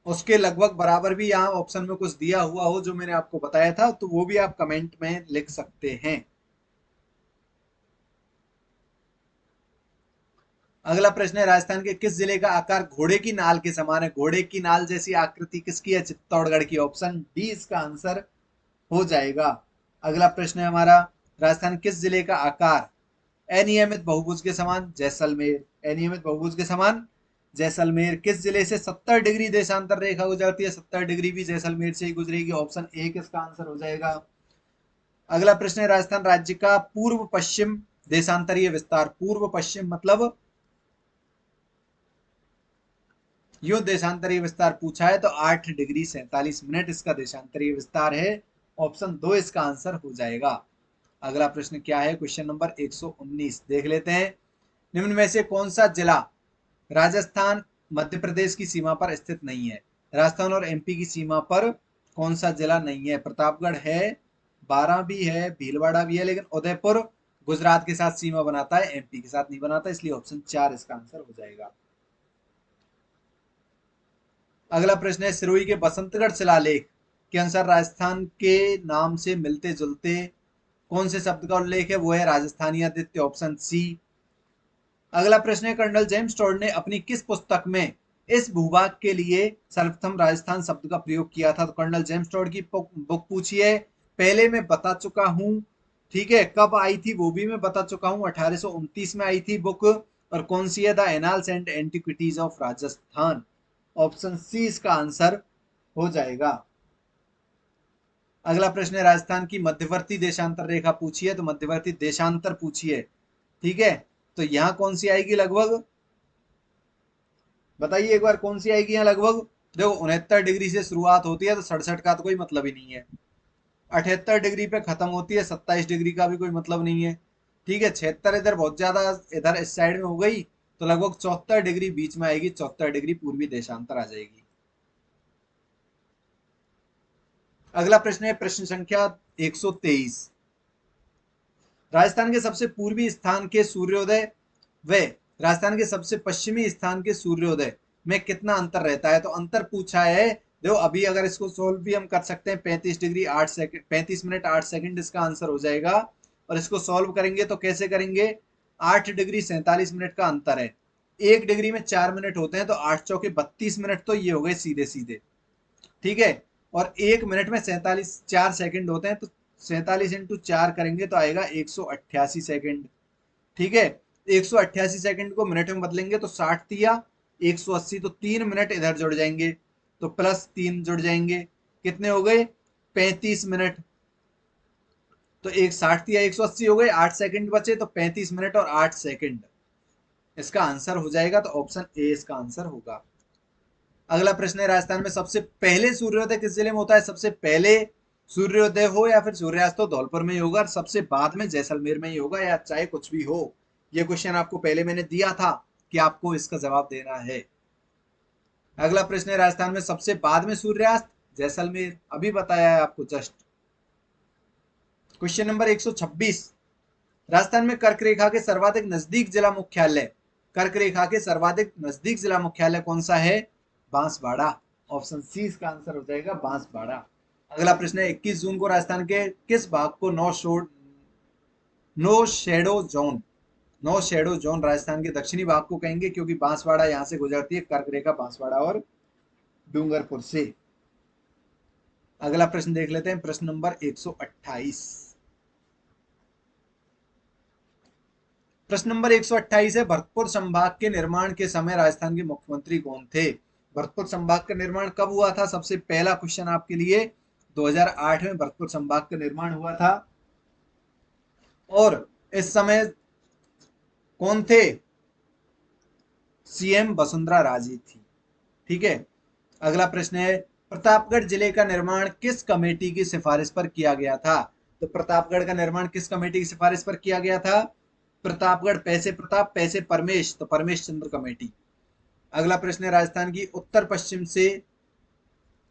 उसके लगभग बराबर भी यहाँ ऑप्शन में कुछ दिया हुआ हो जो मैंने आपको बताया था, तो वो भी आप कमेंट में लिख सकते हैं। अगला प्रश्न है, राजस्थान के किस जिले का आकार घोड़े की नाल के समान है? घोड़े की नाल जैसी आकृति किसकी है? चित्तौड़गढ़ की। ऑप्शन डी इसका आंसर हो जाएगा। अगला प्रश्न है हमारा, राजस्थान किस जिले का आकार अनियमित बहुभुज के समान? जैसलमेर। अनियमित बहुभुज के समान जैसलमेर। किस जिले से 70 डिग्री देशांतर रेखा गुजरती है? 70 डिग्री भी जैसलमेर से ही गुजरेगी। ऑप्शन 1 इसका आंसर हो जाएगा। अगला प्रश्न है, राजस्थान राज्य का पूर्व पश्चिम देशांतरीय विस्तार। पूर्व पश्चिम मतलब यो देशांतरीय विस्तार पूछा है तो 8 डिग्री 47 मिनट इसका देशांतरीय विस्तार है। ऑप्शन 2 इसका आंसर हो जाएगा। अगला प्रश्न क्या है? क्वेश्चन नंबर 119 देख लेते हैं। निम्न में से कौन सा जिला राजस्थान मध्य प्रदेश की सीमा पर स्थित नहीं है? राजस्थान और एमपी की सीमा पर कौन सा जिला नहीं है? प्रतापगढ़ है, बारां भी है, भीलवाड़ा भी है, लेकिन उदयपुर गुजरात के साथ सीमा बनाता है, एमपी के साथ नहीं बनाता, इसलिए ऑप्शन 4 इसका आंसर हो जाएगा। अगला प्रश्न है, सिरोही के बसंतगढ़ शिलालेख के अनुसार राजस्थान के नाम से मिलते जुलते कौन से शब्द का उल्लेख है? वो है राजस्थानी आदित्य। Option C. अगला प्रश्न है, कर्नल जेम्स टोड ने अपनी किस पुस्तक में इस भूभाग के लिए सर्वप्रथम राजस्थान शब्द का प्रयोग किया था? तो कर्नल जेम्स टोड की बुक पूछी है, पहले मैं बता चुका हूं। ठीक है, कब आई थी वो भी मैं बता चुका हूं, 1829 में आई थी बुक। और कौन सी है? The annals and antiquities of Rajasthan. Option C इसका आंसर हो जाएगा। अगला प्रश्न है, राजस्थान की मध्यवर्ती देशांतर रेखा पूछी है, तो मध्यवर्ती देशांतर पूछी है। ठीक है, तो यहां कौन सी आएगी लगभग? बताइए एक बार, कौन सी आएगी यहाँ लगभग? देखो, 69 डिग्री से शुरुआत होती है तो 67 का तो कोई मतलब ही नहीं है। 78 डिग्री पे खत्म होती है, 27 डिग्री का भी कोई मतलब नहीं है। ठीक है, 76 इधर बहुत ज्यादा इधर इस साइड में हो गई, तो लगभग 74 डिग्री बीच में आएगी। 74 डिग्री पूर्वी देशांतर आ जाएगी। अगला प्रश्न है प्रश्न संख्या 123। राजस्थान के सबसे पूर्वी स्थान के सूर्योदय व राजस्थान के सबसे पश्चिमी स्थान के सूर्योदय में कितना अंतर रहता है? तो अंतर पूछा है। देखो, अभी अगर इसको सोल्व भी हम कर सकते हैं, 35 डिग्री 8 सेकंड, 35 मिनट 8 सेकंड इसका आंसर हो जाएगा। और इसको सॉल्व करेंगे तो कैसे करेंगे? 8 डिग्री 47 मिनट का अंतर है, 1 डिग्री में 4 मिनट होते हैं, तो 8 चौके 32 मिनट तो ये हो गए सीधे सीधे। ठीक है, और 1 मिनट में 47 4 सेकंड होते हैं, तो 47 इंटू 4 करेंगे तो आएगा 188 सेकंड। ठीक है, 188 सेकंड को मिनट में बदलेंगे तो 60 दिया 180, तो 3 मिनट इधर जुड़ जाएंगे, तो +3 जुड़ जाएंगे, कितने हो गए? 35 मिनट। तो एक 60 दिया 180 हो गए, 8 सेकंड बचे, तो 35 मिनट और 8 सेकंड इसका आंसर हो जाएगा। तो ऑप्शन ए इसका आंसर होगा। अगला प्रश्न है, राजस्थान में सबसे पहले सूर्योदय किस जिले में होता है? सबसे पहले सूर्योदय हो या फिर सूर्यास्त हो, धौलपुर में ही होगा, और सबसे बाद में जैसलमेर में ही होगा, या चाहे कुछ भी हो। ये क्वेश्चन आपको पहले मैंने दिया था कि आपको इसका जवाब देना है। अगला प्रश्न है, राजस्थान में सबसे बाद में सूर्यास्त? जैसलमेर, अभी बताया है आपको जस्ट। Question number 126। राजस्थान में कर्क रेखा के सर्वाधिक नजदीक जिला मुख्यालय, कर्क रेखा के सर्वाधिक नजदीक जिला मुख्यालय कौन सा है? बांसवाड़ा। ऑप्शन सी इसका आंसर हो जाएगा, बांसवाड़ा। अगला प्रश्न है 21 जून को राजस्थान के किस भाग को no shadow zone no shadow zone Rajasthan के दक्षिणी भाग को कहेंगे, क्योंकि बांसवाड़ा यहां से गुजरती है, कर्क रेखा बांसवाड़ा और डूंगरपुर से। अगला प्रश्न देख लेते हैं, प्रश्न नंबर 128। प्रश्न नंबर 128 है, भरतपुर संभाग के निर्माण के समय राजस्थान के मुख्यमंत्री कौन थे? भरतपुर संभाग का निर्माण कब हुआ था? सबसे पहला क्वेश्चन आपके लिए, 2008 में भरतपुर संभाग का निर्माण हुआ था। और इस समय कौन थे? सीएम वसुंधरा राजे थी। ठीक है। अगला प्रश्न है, प्रतापगढ़ जिले का निर्माण किस कमेटी की सिफारिश पर किया गया था? तो प्रतापगढ़ का निर्माण किस कमेटी की सिफारिश पर किया गया था? प्रतापगढ़ पैसे प्रताप पैसे परमेश, तो परमेश चंद्र कमेटी। अगला प्रश्न है, राजस्थान की उत्तर पश्चिम से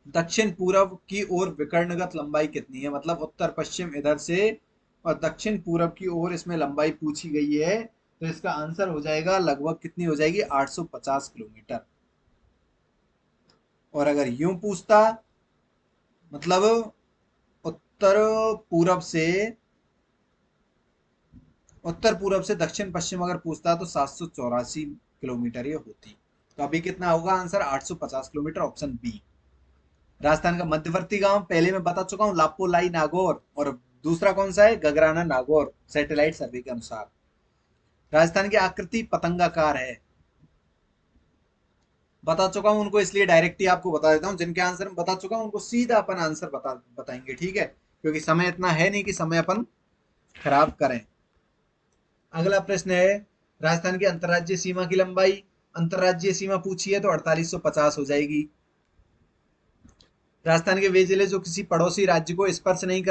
दक्षिण पूर्व की ओर विकर्णगत लंबाई कितनी है? मतलब उत्तर पश्चिम इधर से और दक्षिण पूर्व की ओर इसमें लंबाई पूछी गई है, तो इसका आंसर हो जाएगा लगभग कितनी हो जाएगी? 850 किलोमीटर। और अगर यूं पूछता, मतलब उत्तर पूरब से दक्षिण पश्चिम अगर पूछता तो 784 किलोमीटर ये होती। तो अभी कितना होगा answer? 850 kilometre, option B. Rajasthan का मध्यवर्ती गांव पहले मैं बता चुका हूं, लापोलाई नागौर, और दूसरा कौन सा है? गगराना नागौर, सैटेलाइट सर्वे के अनुसार। राजस्थान की आकृति पतंगाकार है, बता चुका हूं उनको, इसलिए डायरेक्ट ही आपको बता देता हूं। जिनके आंसर बता चुका हूं उनको सीधा अपन आंसर बताएंगे, ठीक है, क्योंकि समय इतना है नहीं कि समय अपन खराब करें। अगला प्रश्न है, राजस्थान की अंतर्राज्यीय सीमा की लंबाई, अंतर्राज्यीय सीमा पूछी है तो 4850 हो जाएगी। राजस्थान के वे जिले जो किसी पड़ोसी राज्य को स्पर्श नहीं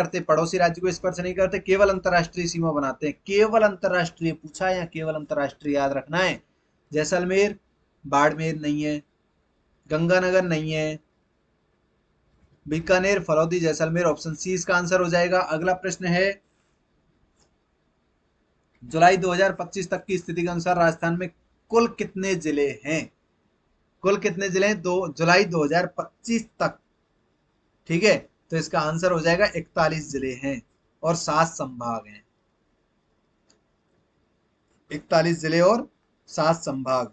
करते, केवल अंतर्राष्ट्रीय सीमा बनाते हैं, केवल अंतर्राष्ट्रीय पूछा है या केवल अंतर्राष्ट्रीय याद रखना है। जैसलमेर, बाड़मेर नहीं है, गंगानगर नहीं है, बीकानेर, फलौदी, जैसलमेर, ऑप्शन सी इसका आंसर हो जाएगा। अगला प्रश्न है, जुलाई 2025 तक की स्थिति के अनुसार राजस्थान में कुल कितने जिले हैं? कुल कितने जिले हैं जुलाई 2025 तक? ठीक है, तो इसका आंसर हो जाएगा 41 जिले हैं और 7 संभाग हैं। 41 जिले और 7 संभाग।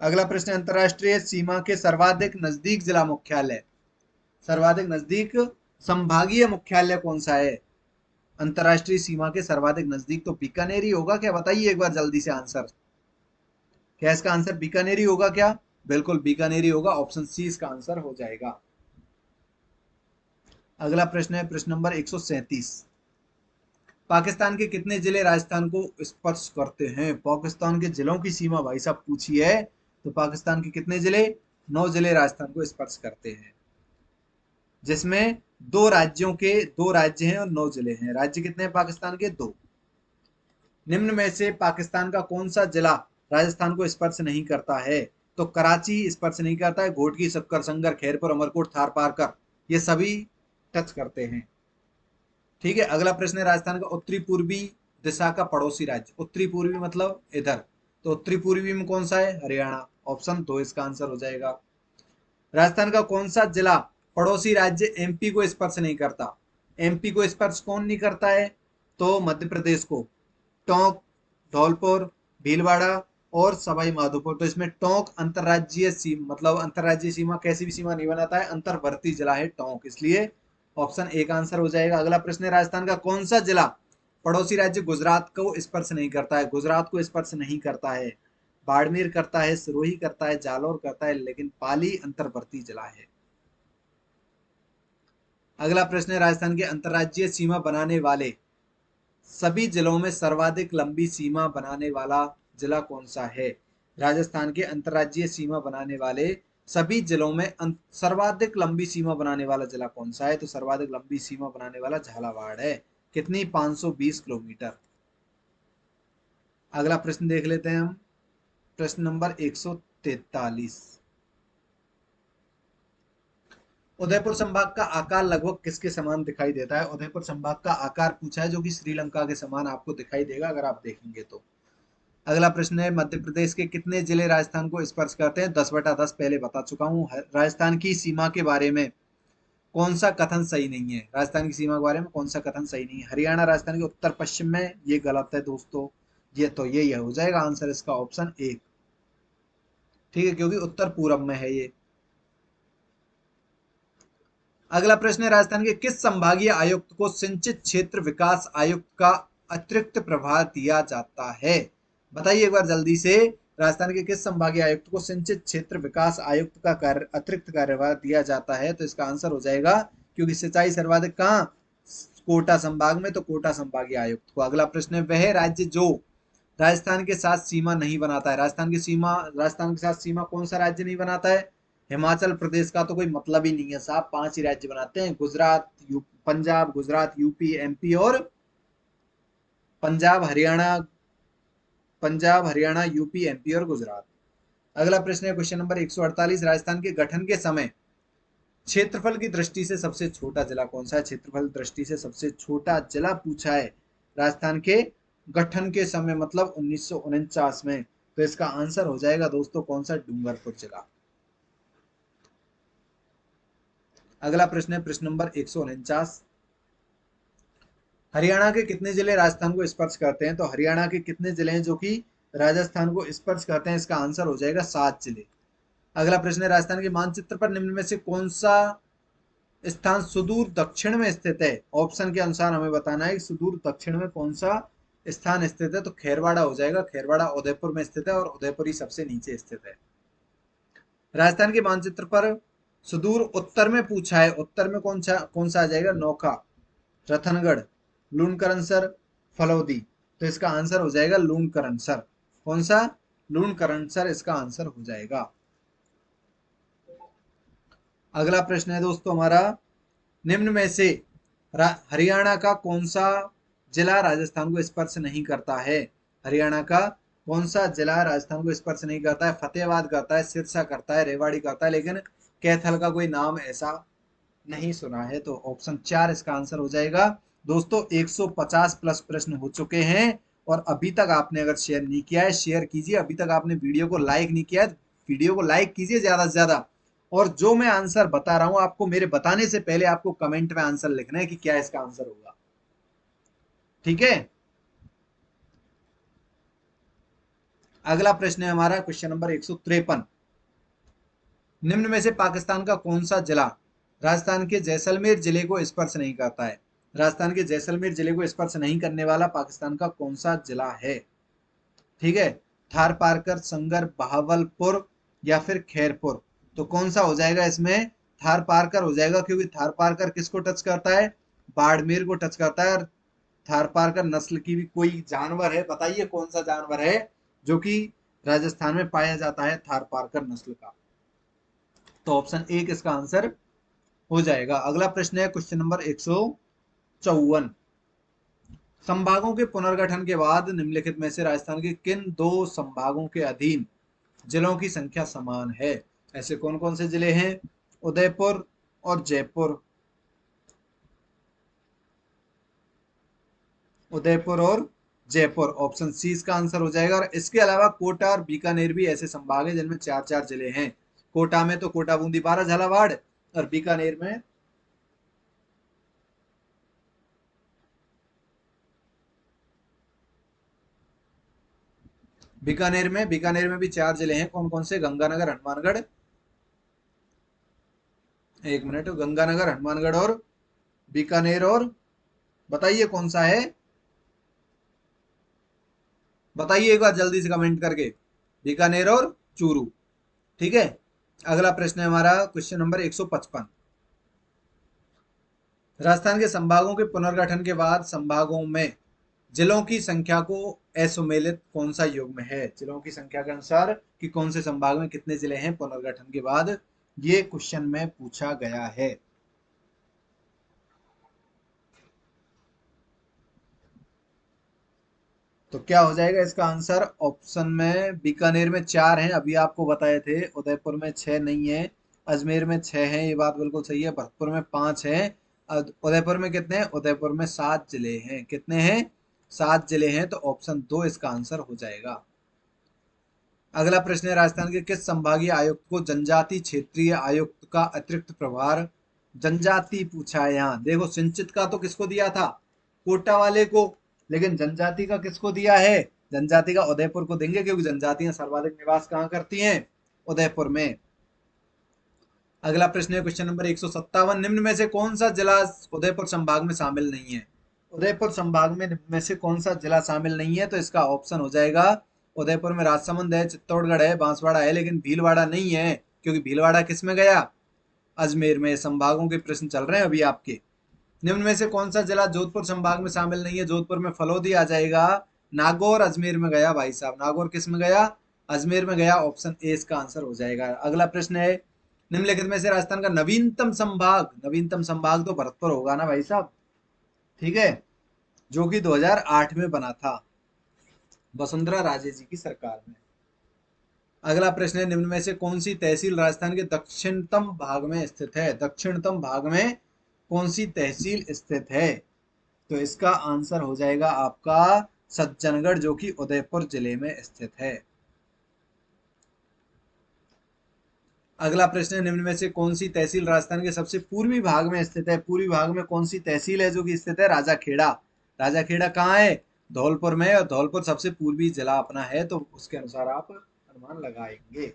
अगला प्रश्न, अंतरराष्ट्रीय सीमा के सर्वाधिक नजदीक जिला मुख्यालय, सर्वाधिक नजदीक संभागीय मुख्यालय कौन सा है? अंतरराष्ट्रीय सीमा के सर्वाधिक नजदीक तो बीकानेर ही होगा क्या? बताइए एक बार जल्दी से आंसर। क्या इसका आंसर बीकानेर ही होगा क्या? बिल्कुल बीकानेर ही होगा, ऑप्शन सी इसका आंसर हो जाएगा। अगला प्रश्न है, प्रश्न नंबर 137। पाकिस्तान के कितने जिले राजस्थान को स्पर्श करते हैं? पाकिस्तान के जिलों की सीमा भाई साहब पूछी है, तो पाकिस्तान के कितने जिले? 9 जिले राजस्थान को स्पर्श करते हैं, जिसमें दो राज्य हैं और 9 जिले हैं। राज्य कितने हैं पाकिस्तान के? 2। निम्न में से पाकिस्तान का कौन सा जिला राजस्थान को स्पर्श नहीं करता है? तो कराची स्पर्श नहीं करता है, घोटकी, शक्कर, संगर, खैरपुर, अमरकोट, थार पारकर, ये सभी टच करते हैं। ठीक है। अगला प्रश्न है, राजस्थान का उत्तरी पूर्वी दिशा का पड़ोसी राज्य, उत्तरी पूर्वी मतलब इधर, तो उत्तरी पूर्वी में कौन सा है? हरियाणा, ऑप्शन 2 इसका आंसर हो जाएगा। राजस्थान का कौन सा जिला पड़ोसी राज्य एमपी को स्पर्श नहीं करता? एमपी को स्पर्श कौन नहीं करता है? तो मध्य प्रदेश को, टोंक, धौलपुर, भीलवाड़ा और सवाई माधोपुर। तो इसमें टोंक अंतर्राज्यीय सीमा, मतलब अंतर्राज्यीय सीमा कैसी भी सीमा नहीं बनाता है, अंतर्वर्ती जिला है टोंक, इसलिए ऑप्शन ए का आंसर हो जाएगा। अगला प्रश्न है, राजस्थान का कौन सा जिला पड़ोसी राज्य गुजरात को स्पर्श नहीं करता है? गुजरात को स्पर्श नहीं करता है, बाड़मेर करता है, सिरोही करता है, जालौर करता है, लेकिन पाली अंतर्वर्ती जिला है। अगला प्रश्न है, राजस्थान के अंतर्राज्यीय सीमा बनाने वाले सभी जिलों में सर्वाधिक लंबी सीमा बनाने वाला जिला कौन सा है? राजस्थान के अंतर्राज्यीय सीमा बनाने वाले सभी जिलों में सर्वाधिक लंबी सीमा बनाने वाला जिला कौन सा है? तो सर्वाधिक लंबी सीमा बनाने वाला झालावाड़ है। कितनी? 520 किलोमीटर। अगला प्रश्न देख लेते हैं हम, प्रश्न नंबर 143। उदयपुर संभाग का आकार लगभग किसके समान दिखाई देता है? उदयपुर संभाग का आकार पूछा है, जो कि श्रीलंका के समान आपको दिखाई देगा अगर आप देखेंगे तो। अगला प्रश्न है, मध्य प्रदेश के कितने जिले राजस्थान को स्पर्श करते हैं? 10/10 पहले बता चुका हूं। राजस्थान की सीमा के बारे में कौन सा कथन सही नहीं है? राजस्थान की सीमा के बारे में कौन सा कथन सही नहीं है? हरियाणा राजस्थान के उत्तर पश्चिम में, ये गलत है दोस्तों। ये तो यही है, हो जाएगा आंसर इसका ऑप्शन एक। ठीक है, क्योंकि उत्तर पूरब में है ये। अगला प्रश्न है, राजस्थान के किस संभागीय आयुक्त को सिंचित क्षेत्र विकास आयुक्त का अतिरिक्त प्रभार दिया जाता है? बताइए एक बार जल्दी से। राजस्थान के किस संभागीय आयुक्त को सिंचित क्षेत्र विकास आयुक्त का कार्य अतिरिक्त कार्यभार दिया जाता है? तो इसका आंसर हो जाएगा, क्योंकि सिंचाई सर्वाधिक कहाँ, कोटा संभाग में, तो कोटा संभागीय आयुक्त को। अगला प्रश्न है, वह राज्य जो राजस्थान के साथ सीमा नहीं बनाता है। राजस्थान के साथ सीमा कौन सा राज्य नहीं बनाता है? हिमाचल प्रदेश का तो कोई मतलब ही नहीं है साहब, 5 ही राज्य बनाते हैं, पंजाब, गुजरात, यूपी, एमपी और पंजाब हरियाणा, यूपी, एमपी और गुजरात। अगला प्रश्न है क्वेश्चन नंबर 148, राजस्थान के गठन के समय क्षेत्रफल की दृष्टि से सबसे छोटा जिला कौन सा है? क्षेत्रफल दृष्टि से सबसे छोटा जिला पूछा है राजस्थान के गठन के समय, मतलब 1949 में। तो इसका आंसर हो जाएगा दोस्तों कौन सा? डूंगरपुर जिला। अगला प्रश्न है प्रश्न नंबर 149, हरियाणा के कितने जिले राजस्थान को स्पर्श करते हैं? तो हरियाणा के कितने जिले हैं जो कि राजस्थान को स्पर्श करते हैं? इसका आंसर हो जाएगा 7 जिले। अगला प्रश्न है, राजस्थान के मानचित्र पर निम्न में से कौन सा स्थान सुदूर दक्षिण में स्थित है? ऑप्शन के अनुसार हमें बताना है कि सुदूर दक्षिण में कौन सा स्थान स्थित है। तो खेरवाड़ा हो जाएगा, खेरवाड़ा उदयपुर में स्थित है और उदयपुर ही सबसे नीचे स्थित है। राजस्थान के मानचित्र पर सुदूर उत्तर में पूछा है, उत्तर में कौन सा आ जाएगा? नौखा, रतनगढ़, लूणकरणसर, फलौदी। तो इसका आंसर हो जाएगा लूणकरणसर। कौन सा? लूणकरणसर इसका आंसर हो जाएगा। अगला प्रश्न है दोस्तों हमारा, निम्न में से हरियाणा का कौन सा जिला राजस्थान को स्पर्श नहीं करता है? हरियाणा का कौन सा जिला राजस्थान को स्पर्श नहीं करता है? फतेहाबाद करता है, सिरसा करता है, रेवाड़ी करता है, लेकिन कैथल का कोई नाम ऐसा नहीं सुना है। तो ऑप्शन 4 इसका आंसर हो जाएगा। दोस्तों 150 प्लस प्रश्न हो चुके हैं और अभी तक आपने अगर शेयर नहीं किया है, शेयर कीजिए। अभी तक आपने वीडियो को लाइक नहीं किया है, वीडियो को लाइक कीजिए ज्यादा से ज्यादा। और जो मैं आंसर बता रहा हूं आपको, मेरे बताने से पहले आपको कमेंट में आंसर लिखना है कि क्या इसका आंसर होगा। ठीक है, अगला प्रश्न है हमारा क्वेश्चन नंबर 153, निम्न में से पाकिस्तान का कौन सा जिला राजस्थान के जैसलमेर जिले को स्पर्श नहीं करता है? राजस्थान के जैसलमेर जिले को स्पर्श नहीं करने वाला पाकिस्तान का कौन सा जिला है? ठीक है, थार पारकर, संगर, बहावलपुर या फिर खैरपुर। तो कौन सा हो जाएगा इसमें? थार पारकर हो जाएगा, क्योंकि थार पारकर किसको टच करता है? बाड़मेर को टच करता है। और थार पारकर नस्ल की भी कोई जानवर है, बताइए कौन सा जानवर है जो कि राजस्थान में पाया जाता है थार पारकर नस्ल का? तो ऑप्शन एक इसका आंसर हो जाएगा। अगला प्रश्न है क्वेश्चन नंबर 154, संभागों के पुनर्गठन के बाद निम्नलिखित में से राजस्थान के किन 2 संभागों के अधीन जिलों की संख्या समान है? ऐसे कौन कौन से जिले हैं? उदयपुर और जयपुर, उदयपुर और जयपुर, ऑप्शन सी इसका आंसर हो जाएगा। और इसके अलावा कोटा और बीकानेर भी ऐसे संभाग है जिनमें 4 जिले हैं। कोटा में तो कोटा, बूंदी, बारह, झालावाड़, और बीकानेर में बीकानेर में भी 4 जिले हैं। कौन कौन से? गंगानगर, हनुमानगढ़, एक मिनट, गंगानगर, हनुमानगढ़ और बीकानेर, और बताइए कौन सा है? बताइए एक बार जल्दी से कमेंट करके। बीकानेर और चूरू। ठीक है, अगला प्रश्न है हमारा क्वेश्चन नंबर 155, राजस्थान के संभागों के पुनर्गठन के बाद संभागों में जिलों की संख्या को असुमेलित कौन सा युग्म है? जिलों की संख्या के अनुसार कि कौन से संभाग में कितने जिले हैं पुनर्गठन के बाद, ये क्वेश्चन में पूछा गया है। तो क्या हो जाएगा इसका आंसर? ऑप्शन में बीकानेर में 4 हैं, अभी आपको बताए थे। उदयपुर में 6 नहीं है, अजमेर में 6 है, ये बात बिल्कुल सही है। भरतपुर में 5 है। उदयपुर में कितने हैं? उदयपुर में 7 जिले हैं। कितने हैं? 7 जिले हैं। तो ऑप्शन 2 इसका आंसर हो जाएगा। अगला प्रश्न है, राजस्थान के किस संभागीय आयुक्त को जनजाति क्षेत्रीय आयुक्त का अतिरिक्त प्रभार जनजाति पूछा है यहाँ। देखो सिंचित का तो किसको दिया था, कोटा वाले को, लेकिन जनजाति का किसको दिया है, जनजाति का उदयपुर को देंगे, क्योंकि जनजातियां सर्वाधिक निवास कहाँ करती हैं, उदयपुर में। अगला प्रश्न है क्वेश्चन नंबर 157, निम्न में से कौन सा जिला उदयपुर संभाग में शामिल नहीं है। उदयपुर संभाग में से कौन सा जिला शामिल नहीं है, तो इसका ऑप्शन हो जाएगा, उदयपुर में राजसमंद है, चित्तौड़गढ़ है, बांसवाड़ा है, लेकिन भीलवाड़ा नहीं है, क्योंकि भीलवाड़ा किस में गया, अजमेर में। संभागों के प्रश्न चल रहे हैं अभी आपके। निम्न में से कौन सा जिला जोधपुर संभाग में शामिल नहीं है, जोधपुर में फलोदी आ जाएगा, नागौर अजमेर में गया भाई साहब, नागौर किस में गया, अजमेर में गया, ऑप्शन ए इसका आंसर हो जाएगा। अगला प्रश्न है, निम्नलिखित में से राजस्थान का नवीनतम संभाग, नवीनतम संभाग तो भरतपुर होगा ना भाई साहब, ठीक है, जो कि 2008 में बना था वसुंधरा राजे जी की सरकार में। अगला प्रश्न है, निम्न में से कौन सी तहसील राजस्थान के दक्षिणतम भाग में स्थित है, दक्षिणतम भाग में कौन सी तहसील स्थित है, तो इसका आंसर हो जाएगा आपका सज्जनगढ़, जो कि उदयपुर जिले में स्थित है। अगला प्रश्न है, निम्न में से कौन सी तहसील राजस्थान के सबसे पूर्वी भाग में स्थित है, पूर्वी भाग में कौन सी तहसील है जो कि स्थित है, राजाखेड़ा। राजाखेड़ा कहाँ है, धौलपुर में, और धौलपुर सबसे पूर्वी जिला अपना है, तो उसके अनुसार आप अनुमान लगाएंगे,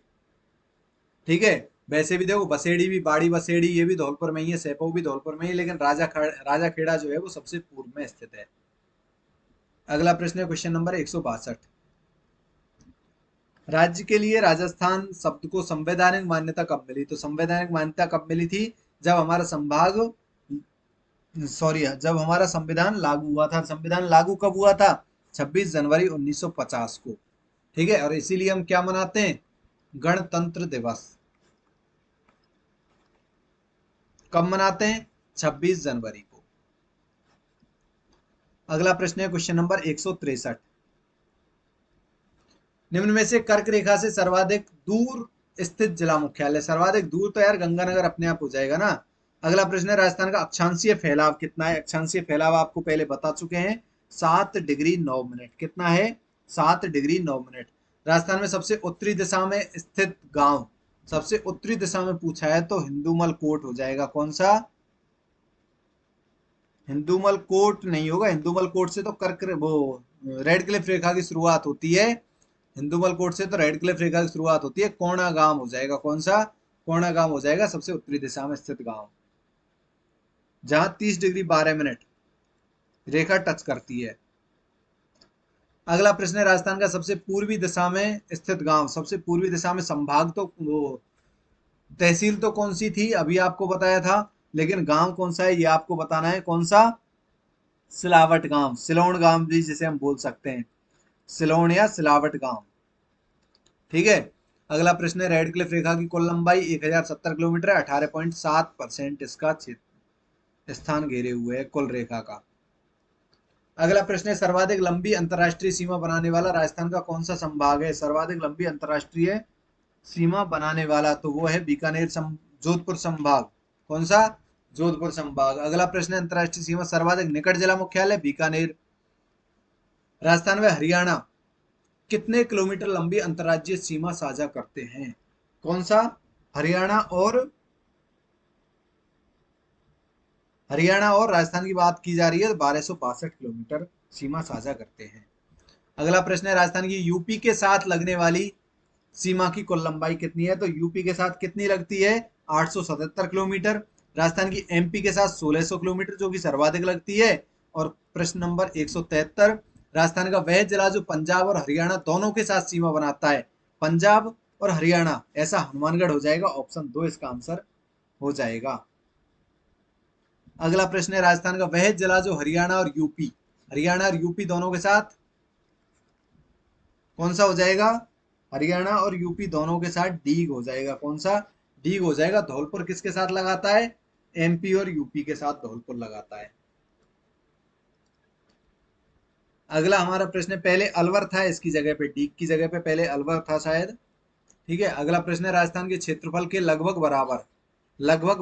ठीक है। वैसे भी देखो बसेड़ी भी, बाड़ी बसेड़ी, ये भी धौलपुर में ही है, सेपो भी धौलपुर में ही, लेकिन राजाखेड़ा जो है वो सबसे पूर्व में स्थित है। अगला प्रश्न है क्वेश्चन नंबर 162, राज्य के लिए राजस्थान शब्द को संवैधानिक मान्यता कब मिली, तो संवैधानिक मान्यता कब मिली थी, जब हमारा संभाग, सॉरी, जब हमारा संविधान लागू हुआ था। संविधान लागू कब हुआ था, 26 जनवरी 1950 को, ठीक है। और इसीलिए हम क्या मनाते हैं, गणतंत्र दिवस कब मनाते हैं, 26 जनवरी को। अगला प्रश्न है क्वेश्चन नंबर 163, निम्न में से कर्क रेखा से सर्वाधिक दूर स्थित जिला मुख्यालय, सर्वाधिक दूर तो यार गंगानगर अपने आप हो जाएगा ना। अगला प्रश्न है, राजस्थान का अक्षांशीय फैलाव कितना है, अक्षांशीय फैलाव आपको पहले बता चुके हैं, 7 डिग्री 9 मिनट, कितना है, 7 डिग्री 9 मिनट। राजस्थान में सबसे उत्तरी दिशा में स्थित गांव, सबसे उत्तरी दिशा में पूछा है तो हिंदूमल कोट हो जाएगा, कौन सा, हिंदूमल कोट नहीं होगा, हिंदूमल कोट से तो कर्क वो रेड क्लिफ रेखा की शुरुआत होती है, हिंदूमल कोट से तो रेड क्लिफ रेखा की शुरुआत होती है, कोणागाम हो जाएगा, कौन सा, कोणागाम हो जाएगा, सबसे उत्तरी दिशा में स्थित गांव, जहां 30 डिग्री 12 मिनट रेखा टच करती है। अगला प्रश्न है, राजस्थान का सबसे पूर्वी दिशा में स्थित गांव, सबसे पूर्वी दिशा में संभाग तो वो तहसील तो कौन सी थी अभी आपको बताया था, लेकिन गांव कौन सा है ये आपको बताना है, कौन सा, सिलावट गांव, सिलोन गांव भी जिसे हम बोल सकते हैं, सिलोन या सिलावट गांव, ठीक है। अगला प्रश्न है, रेड क्लिफ रेखा की कुल लंबाई 1070 किलोमीटर है, 18.7% इसका क्षेत्र स्थान घेरे हुए है कुल रेखा का। अगला प्रश्न है, सर्वाधिक लंबी अंतरराष्ट्रीय सीमा बनाने वाला राजस्थान का कौन सा संभाग है, सर्वाधिक लंबी अंतरराष्ट्रीय सीमा बनाने वाला, तो वो है बीकानेर जोधपुर संभाग, कौन सा, जोधपुर संभाग। अगला प्रश्न है, अंतरराष्ट्रीय सीमा सर्वाधिक निकट जिला मुख्यालय बीकानेर। राजस्थान व हरियाणा कितने किलोमीटर लंबी अंतरराज्यीय सीमा साझा करते हैं, कौन सा, हरियाणा और राजस्थान की बात की जा रही है, 1262 किलोमीटर सीमा साझा करते हैं। अगला प्रश्न है, राजस्थान की यूपी के साथ लगने वाली सीमा की कुल लंबाई कितनी है, तो यूपी के साथ कितनी लगती है, 877 किलोमीटर। राजस्थान की एमपी के साथ 1600 किलोमीटर, जो कि सर्वाधिक लगती है। और प्रश्न नंबर 173, राजस्थान का वह जिला जो पंजाब और हरियाणा दोनों के साथ सीमा बनाता है, पंजाब और हरियाणा, ऐसा हनुमानगढ़ हो जाएगा, ऑप्शन 2 इसका आंसर हो जाएगा। अगला प्रश्न है, राजस्थान का वह जिला जो हरियाणा और यूपी दोनों के साथ कौन सा हो जाएगा, हरियाणा और यूपी दोनों के साथ डीग हो जाएगा, कौन सा, डीग हो जाएगा। धौलपुर किसके साथ लगाता है, एमपी और यूपी के साथ धौलपुर लगाता है। अगला हमारा प्रश्न, पहले अलवर था, इसकी जगह पे डीग की जगह पे पहले अलवर था शायद, ठीक है। अगला प्रश्न है, राजस्थान के क्षेत्रफल के लगभग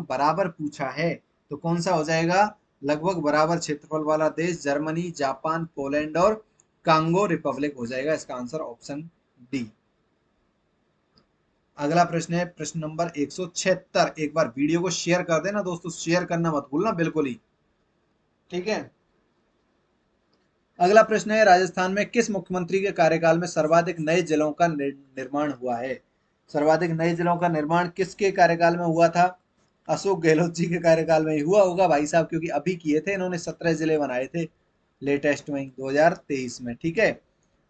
बराबर पूछा है, तो कौन सा हो जाएगा, लगभग बराबर क्षेत्रफल वाला देश, जर्मनी, जापान, पोलैंड और कांगो रिपब्लिक हो जाएगा, इसका आंसर ऑप्शन डी। अगला प्रश्न है प्रश्न नंबर 176। एक बार वीडियो को शेयर कर देना दोस्तों, शेयर करना मत भूलना बिल्कुल ही, ठीक है। अगला प्रश्न है राजस्थान में किस मुख्यमंत्री के कार्यकाल में सर्वाधिक नए जिलों का निर्माण हुआ है? सर्वाधिक नए जिलों का निर्माण किसके कार्यकाल में हुआ था? अशोक गहलोत जी के कार्यकाल में ही हुआ होगा भाई साहब, क्योंकि अभी किए थे इन्होंने, 17 जिले बनाए थे लेटेस्ट में 2023 में, ठीक है।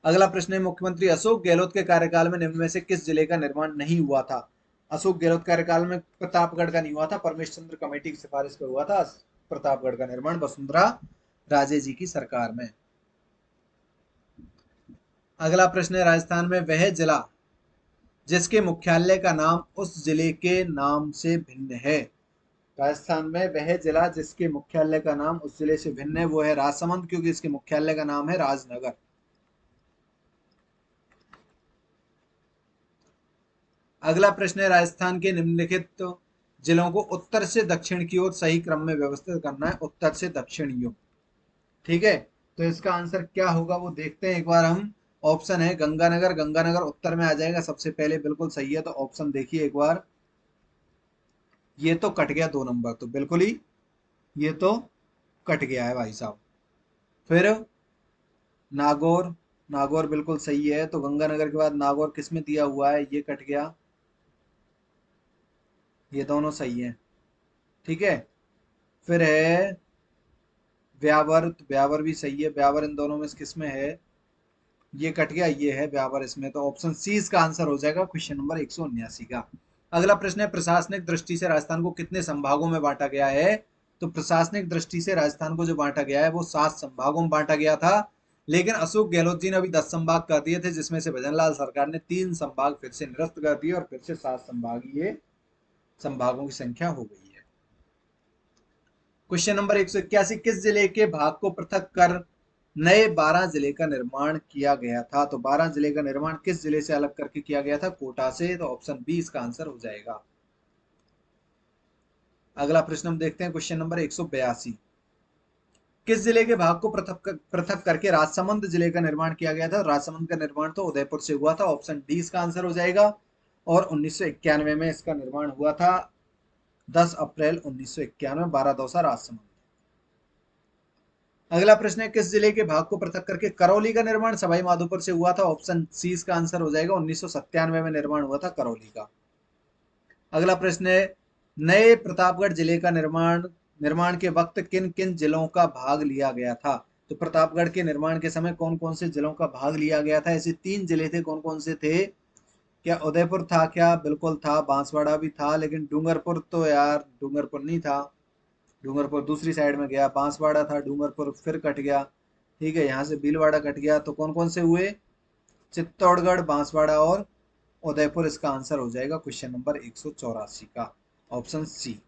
अगला प्रश्न है मुख्यमंत्री अशोक गहलोत के कार्यकाल में निम्न में से किस जिले का निर्माण नहीं हुआ था? अशोक गहलोत कार्यकाल में प्रतापगढ़ का नहीं हुआ था, परमेश चंद्र कमेटी की सिफारिश पर हुआ था प्रतापगढ़ का निर्माण वसुंधरा राजे जी की सरकार में। अगला प्रश्न है राजस्थान में वह जिला जिसके मुख्यालय का नाम उस जिले के नाम से भिन्न है। राजस्थान में वह जिला जिसके मुख्यालय का नाम उस जिले से भिन्न है वो है राजसमंद, क्योंकि इसके मुख्यालय का नाम है राजनगर। अगला प्रश्न है राजस्थान के निम्नलिखित जिलों को उत्तर से दक्षिण की ओर सही क्रम में व्यवस्थित करना है, उत्तर से दक्षिण की ओर, ठीक है। तो इसका आंसर क्या होगा वो देखते हैं एक बार हम। ऑप्शन है गंगानगर, गंगानगर उत्तर में आ जाएगा सबसे पहले, बिल्कुल सही है। तो ऑप्शन देखिए एक बार, ये तो कट गया 2 नंबर, तो बिल्कुल ही ये तो कट गया है भाई साहब। फिर नागौर, नागौर बिल्कुल सही है। तो गंगानगर के बाद नागौर किस में दिया हुआ है, ये कट गया, ये दोनों सही है, ठीक है। फिर है ब्यावर, तो ब्यावर भी सही है, ब्यावर इन दोनों में से किस में है, ये कट गया, ये है ब्यावर इसमें। तो ऑप्शन सी इसका आंसर हो जाएगा क्वेश्चन नंबर 179 का। अगला प्रश्न है प्रशासनिक दृष्टि से राजस्थान को कितने संभागों में बांटा गया है? तो प्रशासनिक दृष्टि से राजस्थान को जो बांटा गया है वो 7 संभागों में बांटा गया था, लेकिन अशोक गहलोत जी ने अभी 10 संभाग कर दिए थे, जिसमें से भजनलाल सरकार ने 3 संभाग फिर से निरस्त कर दिए और फिर से 7 संभागीय संभागों की संख्या हो गई है। क्वेश्चन नंबर 181, किस जिले के भाग को पृथक कर नए 12 जिले का निर्माण किया गया था? तो 12 जिले का निर्माण किस जिले से अलग करके किया गया था? कोटा से। तो ऑप्शन बी इसका आंसर हो जाएगा। अगला प्रश्न हम देखते हैं क्वेश्चन नंबर 182, किस जिले के भाग को पृथक पृथक करके राजसमंद जिले का निर्माण किया गया था? राजसमंद का निर्माण तो उदयपुर से हुआ था, ऑप्शन डी इसका आंसर हो जाएगा। और 1991 में इसका निर्माण हुआ था, 10 अप्रैल 1991, 12 राजसमंद। अगला प्रश्न है किस जिले के भाग को पृथक करके करौली का निर्माण सवाई माधोपुर से हुआ था? ऑप्शन सी इसका आंसर हो जाएगा, 1997 में निर्माण हुआ था करौली का। अगला प्रश्न है नए प्रतापगढ़ जिले का निर्माण निर्माण के वक्त किन किन जिलों का भाग लिया गया था? तो प्रतापगढ़ के निर्माण के समय कौन कौन से जिलों का भाग लिया गया था? ऐसे 3 जिले थे, कौन कौन से थे? क्या उदयपुर था? क्या बिल्कुल था, बांसवाड़ा भी था, लेकिन डूंगरपुर तो यार डूंगरपुर नहीं था, डूंगरपुर दूसरी साइड में गया, बांसवाड़ा था, डूंगरपुर फिर कट गया, ठीक है, यहाँ से भीलवाड़ा कट गया। तो कौन कौन से हुए? चित्तौड़गढ़, बांसवाड़ा और उदयपुर इसका आंसर हो जाएगा क्वेश्चन नंबर 184 का, ऑप्शन सी।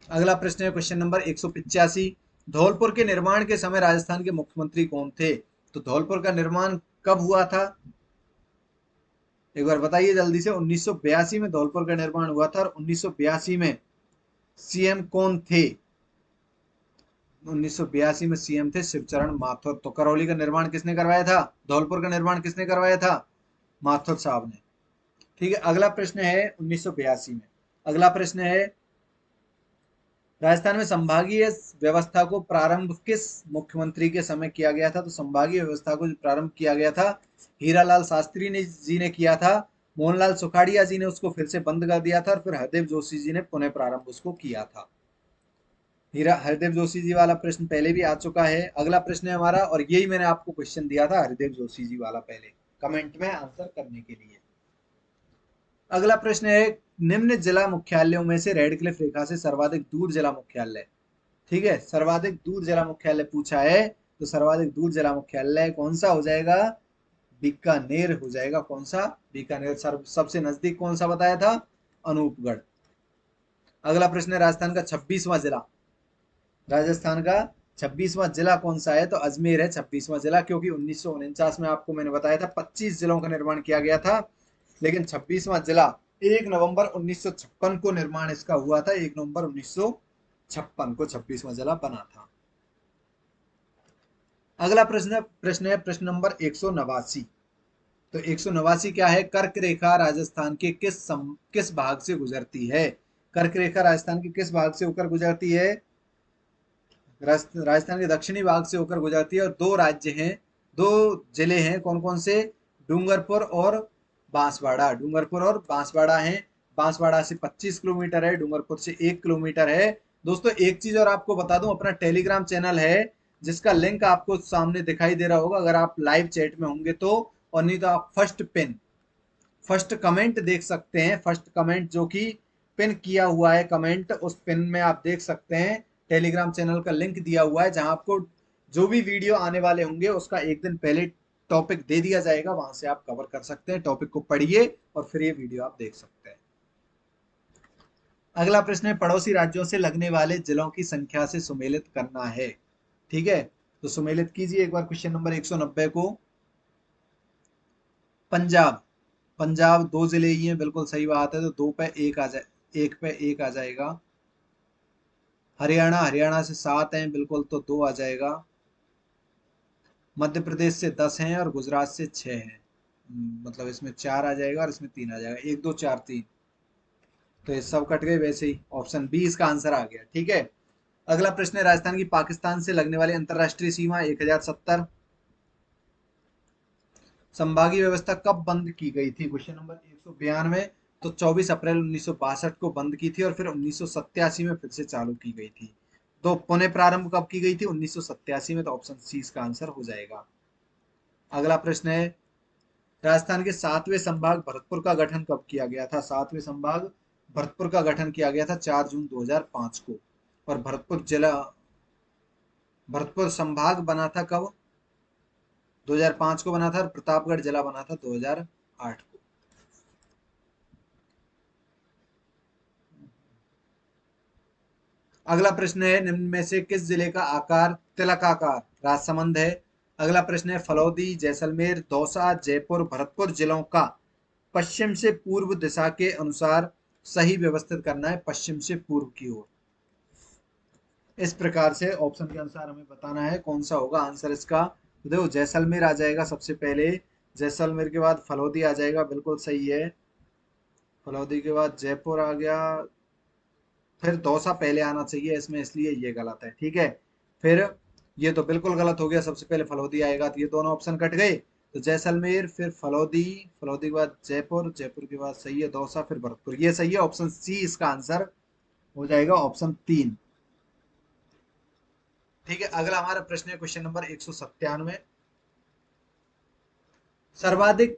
अगला प्रश्न है क्वेश्चन नंबर 185, धौलपुर के निर्माण के समय राजस्थान के मुख्यमंत्री कौन थे? तो धौलपुर का निर्माण कब हुआ था, एक बार बताइए जल्दी से। 1982 में धौलपुर का निर्माण हुआ था, और 1982 में सीएम कौन थे? 1982 में सीएम थे शिवचरण माथुर। तो करौली का निर्माण किसने करवाया था? धौलपुर का निर्माण किसने करवाया था? माथुर साहब ने, ठीक है। अगला प्रश्न है 1982 में, अगला प्रश्न है राजस्थान में संभागीय व्यवस्था को प्रारंभ किस मुख्यमंत्री के समय किया गया था? तो संभागीय व्यवस्था को प्रारंभ किया गया था हीरालाल शास्त्री ने जी ने किया था, मोहनलाल सुखाड़िया जी ने उसको फिर से बंद कर दिया था, और फिर हरदेव जोशी जी ने पुनः प्रारंभ उसको किया था। हीरा हरदेव जोशी जी वाला प्रश्न पहले भी आ चुका है। अगला प्रश्न है हमारा, और यही मैंने आपको क्वेश्चन दिया था हरदेव जोशी जी वाला पहले, कमेंट में आंसर करने के लिए। अगला प्रश्न है निम्न जिला मुख्यालयों में से रेड क्लिफ रेखा से सर्वाधिक दूर जिला मुख्यालय, ठीक है, सर्वाधिक दूर जिला मुख्यालय पूछा है, तो सर्वाधिक दूर जिला मुख्यालय कौन सा हो जाएगा? बीकानेर हो जाएगा। कौन सा? बीकानेर। सबसे नजदीक कौन सा बताया था? अनूपगढ़। अगला प्रश्न है राजस्थान का 26वां जिला, राजस्थान का 26वां जिला कौन सा है? तो अजमेर है 26वां जिला, क्योंकि 1949 में आपको मैंने बताया था 25 जिलों का निर्माण किया गया था, लेकिन 26वां जिला 1 नवंबर 1956 को निर्माण इसका हुआ था, 1 नवंबर 1956 को 26वां जिला बना था। अगला प्रश्न है प्रश्न नंबर 189, तो 189 क्या है? कर्क रेखा राजस्थान के किस भाग से गुजरती है? कर्क रेखा राजस्थान के किस भाग से होकर गुजरती है? राजस्थान के दक्षिणी भाग से होकर गुजरती है। और दो राज्य हैं, दो जिले हैं, कौन कौन से? डूंगरपुर और बांसवाड़ा। डूंगरपुर और बांसवाड़ा हैं। बांसवाड़ा से 25 किलोमीटर है, डूंगरपुर से 1 किलोमीटर है। दोस्तों एक चीज और आपको बता दूं, अपना टेलीग्राम चैनल है जिसका लिंक आपको सामने दिखाई दे रहा होगा अगर आप लाइव चैट में होंगे तो, और नहीं तो आप फर्स्ट कमेंट देख सकते हैं। फर्स्ट कमेंट जो कि पिन किया हुआ है कमेंट, उस पिन में आप देख सकते हैं टेलीग्राम चैनल का लिंक दिया हुआ है, जहां आपको जो भी वीडियो आने वाले होंगे उसका एक दिन पहले टॉपिक दे दिया जाएगा, वहां से आप कवर कर सकते हैं। टॉपिक को पढ़िए और फिर ये वीडियो आप देख सकते हैं। अगला प्रश्न है, पड़ोसी राज्यों से लगने वाले जिलों की संख्या से सुमेलित करना है। ठीक है, तो सुमेलित कीजिए एक बार क्वेश्चन नंबर 190 को। पंजाब, पंजाब 2 जिले ही हैं, बिल्कुल सही बात है, तो 2 पे 1 आ जाए, 1 पे 1 आ जाएगा। हरियाणा, हरियाणा से 7 हैं, बिल्कुल, तो 2 आ जाएगा। मध्य प्रदेश से 10 हैं और गुजरात से 6 हैं। मतलब इसमें 4 आ जाएगा और इसमें 3 आ जाएगा, 1 2 4 3, तो ये सब कट गए। वैसे ही ऑप्शन बी इसका आंसर आ गया। ठीक है, अगला प्रश्न है, राजस्थान की पाकिस्तान से लगने वाली अंतरराष्ट्रीय सीमा 1070। संभागीय व्यवस्था कब बंद की गई थी? Question number 192। तो 24 अप्रैल 1962 को बंद की थी और फिर 1987 में फिर से चालू की गई थी। तो पुनः प्रारंभ कब की गई थी? 1987 में, तो ऑप्शन सी इसका आंसर हो जाएगा। अगला प्रश्न है, राजस्थान के 7वें संभाग भरतपुर का गठन कब किया गया था? 7वें संभाग भरतपुर का गठन किया गया था 4 जून 2005 को। और भरतपुर संभाग बना था कब? 2005 को बना था, और प्रतापगढ़ जिला बना था 2008 को। अगला प्रश्न है, निम्न में से किस जिले का आकार तिलकाकार राजसमंद है? अगला प्रश्न है, फलौदी, जैसलमेर, दौसा, जयपुर, भरतपुर जिलों का पश्चिम से पूर्व दिशा के अनुसार सही व्यवस्थित करना है, पश्चिम से पूर्व की ओर। इस प्रकार से ऑप्शन के अनुसार हमें बताना है कौन सा होगा आंसर इसका। तो देखो, जैसलमेर आ जाएगा सबसे पहले, जैसलमेर के बाद फलौदी आ जाएगा, बिल्कुल सही है। फलौदी के बाद जयपुर आ गया, फिर दौसा पहले आना चाहिए इसमें, इसलिए ये गलत है। ठीक है, फिर ये तो बिल्कुल गलत हो गया, सबसे पहले फलौदी आएगा, तो ये दोनों ऑप्शन कट गए। तो जैसलमेर, फिर फलौदी, फलौदी के बाद जयपुर, जयपुर के बाद सही है दौसा, फिर भरतपुर, ये सही है। ऑप्शन सी इसका आंसर हो जाएगा, ऑप्शन 3। ठीक है, अगला हमारा प्रश्न है क्वेश्चन नंबर 197। सर्वाधिक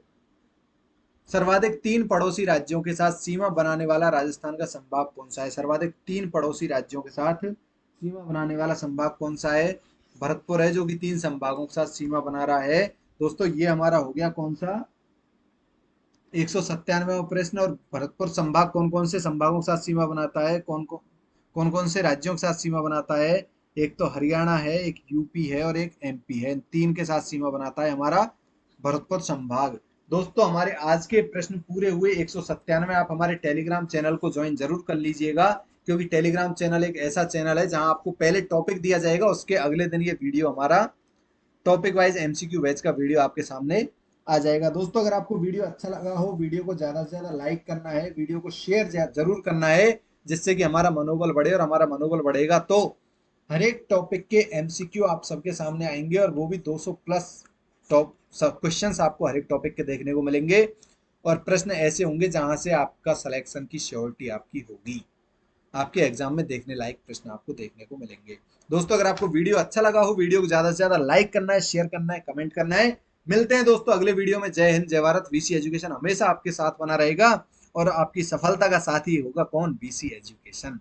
सर्वाधिक 3 पड़ोसी राज्यों के साथ सीमा बनाने वाला राजस्थान का संभाग कौन सा है? सर्वाधिक 3 पड़ोसी राज्यों के साथ सीमा बनाने वाला संभाग कौन सा है? भरतपुर है जो कि 3 संभागों के साथ सीमा बना रहा है। दोस्तों ये हमारा हो गया कौन सा? 197वां प्रश्न। और भरतपुर संभाग कौन कौन से संभागों के साथ सीमा बनाता है? कौन कौन से राज्यों के साथ सीमा बनाता है? एक तो हरियाणा है, एक यूपी है और एक एमपी है। इन 3 के साथ सीमा बनाता है हमारा भरतपुर संभाग। दोस्तों हमारे आज के प्रश्न पूरे हुए 197। आप हमारे टेलीग्राम चैनल को ज्वाइन जरूर कर लीजिएगा, क्योंकि टेलीग्राम चैनल एक ऐसा चैनल है जहां आपको पहले टॉपिक दिया जाएगा, उसके अगले दिन ये वीडियो हमारा टॉपिक वाइज एमसीक्यू बैच का वीडियो आपके सामने आ जाएगा। दोस्तों अगर आपको वीडियो अच्छा लगा हो, वीडियो को ज्यादा से ज्यादा लाइक करना है, वीडियो को शेयर जरूर करना है, जिससे कि हमारा मनोबल बढ़े, और हमारा मनोबल बढ़ेगा तो हर एक टॉपिक के एमसीक्यू आप सबके सामने आएंगे, और वो भी 200 प्लस टॉप सब क्वेश्चंस आपको हर एक टॉपिक के देखने को मिलेंगे, और प्रश्न ऐसे होंगे जहां से आपका सिलेक्शन की श्योरिटी आपकी होगी। आपके एग्जाम में देखने लायक प्रश्न आपको देखने को मिलेंगे। दोस्तों अगर आपको वीडियो अच्छा लगा हो, वीडियो को ज्यादा से ज्यादा लाइक करना है, शेयर करना है, कमेंट करना है। मिलते हैं दोस्तों अगले वीडियो में। जय हिंद, जय भारत। वीसी एजुकेशन हमेशा आपके साथ बना रहेगा, और आपकी सफलता का साथी होगा कौन? VC education.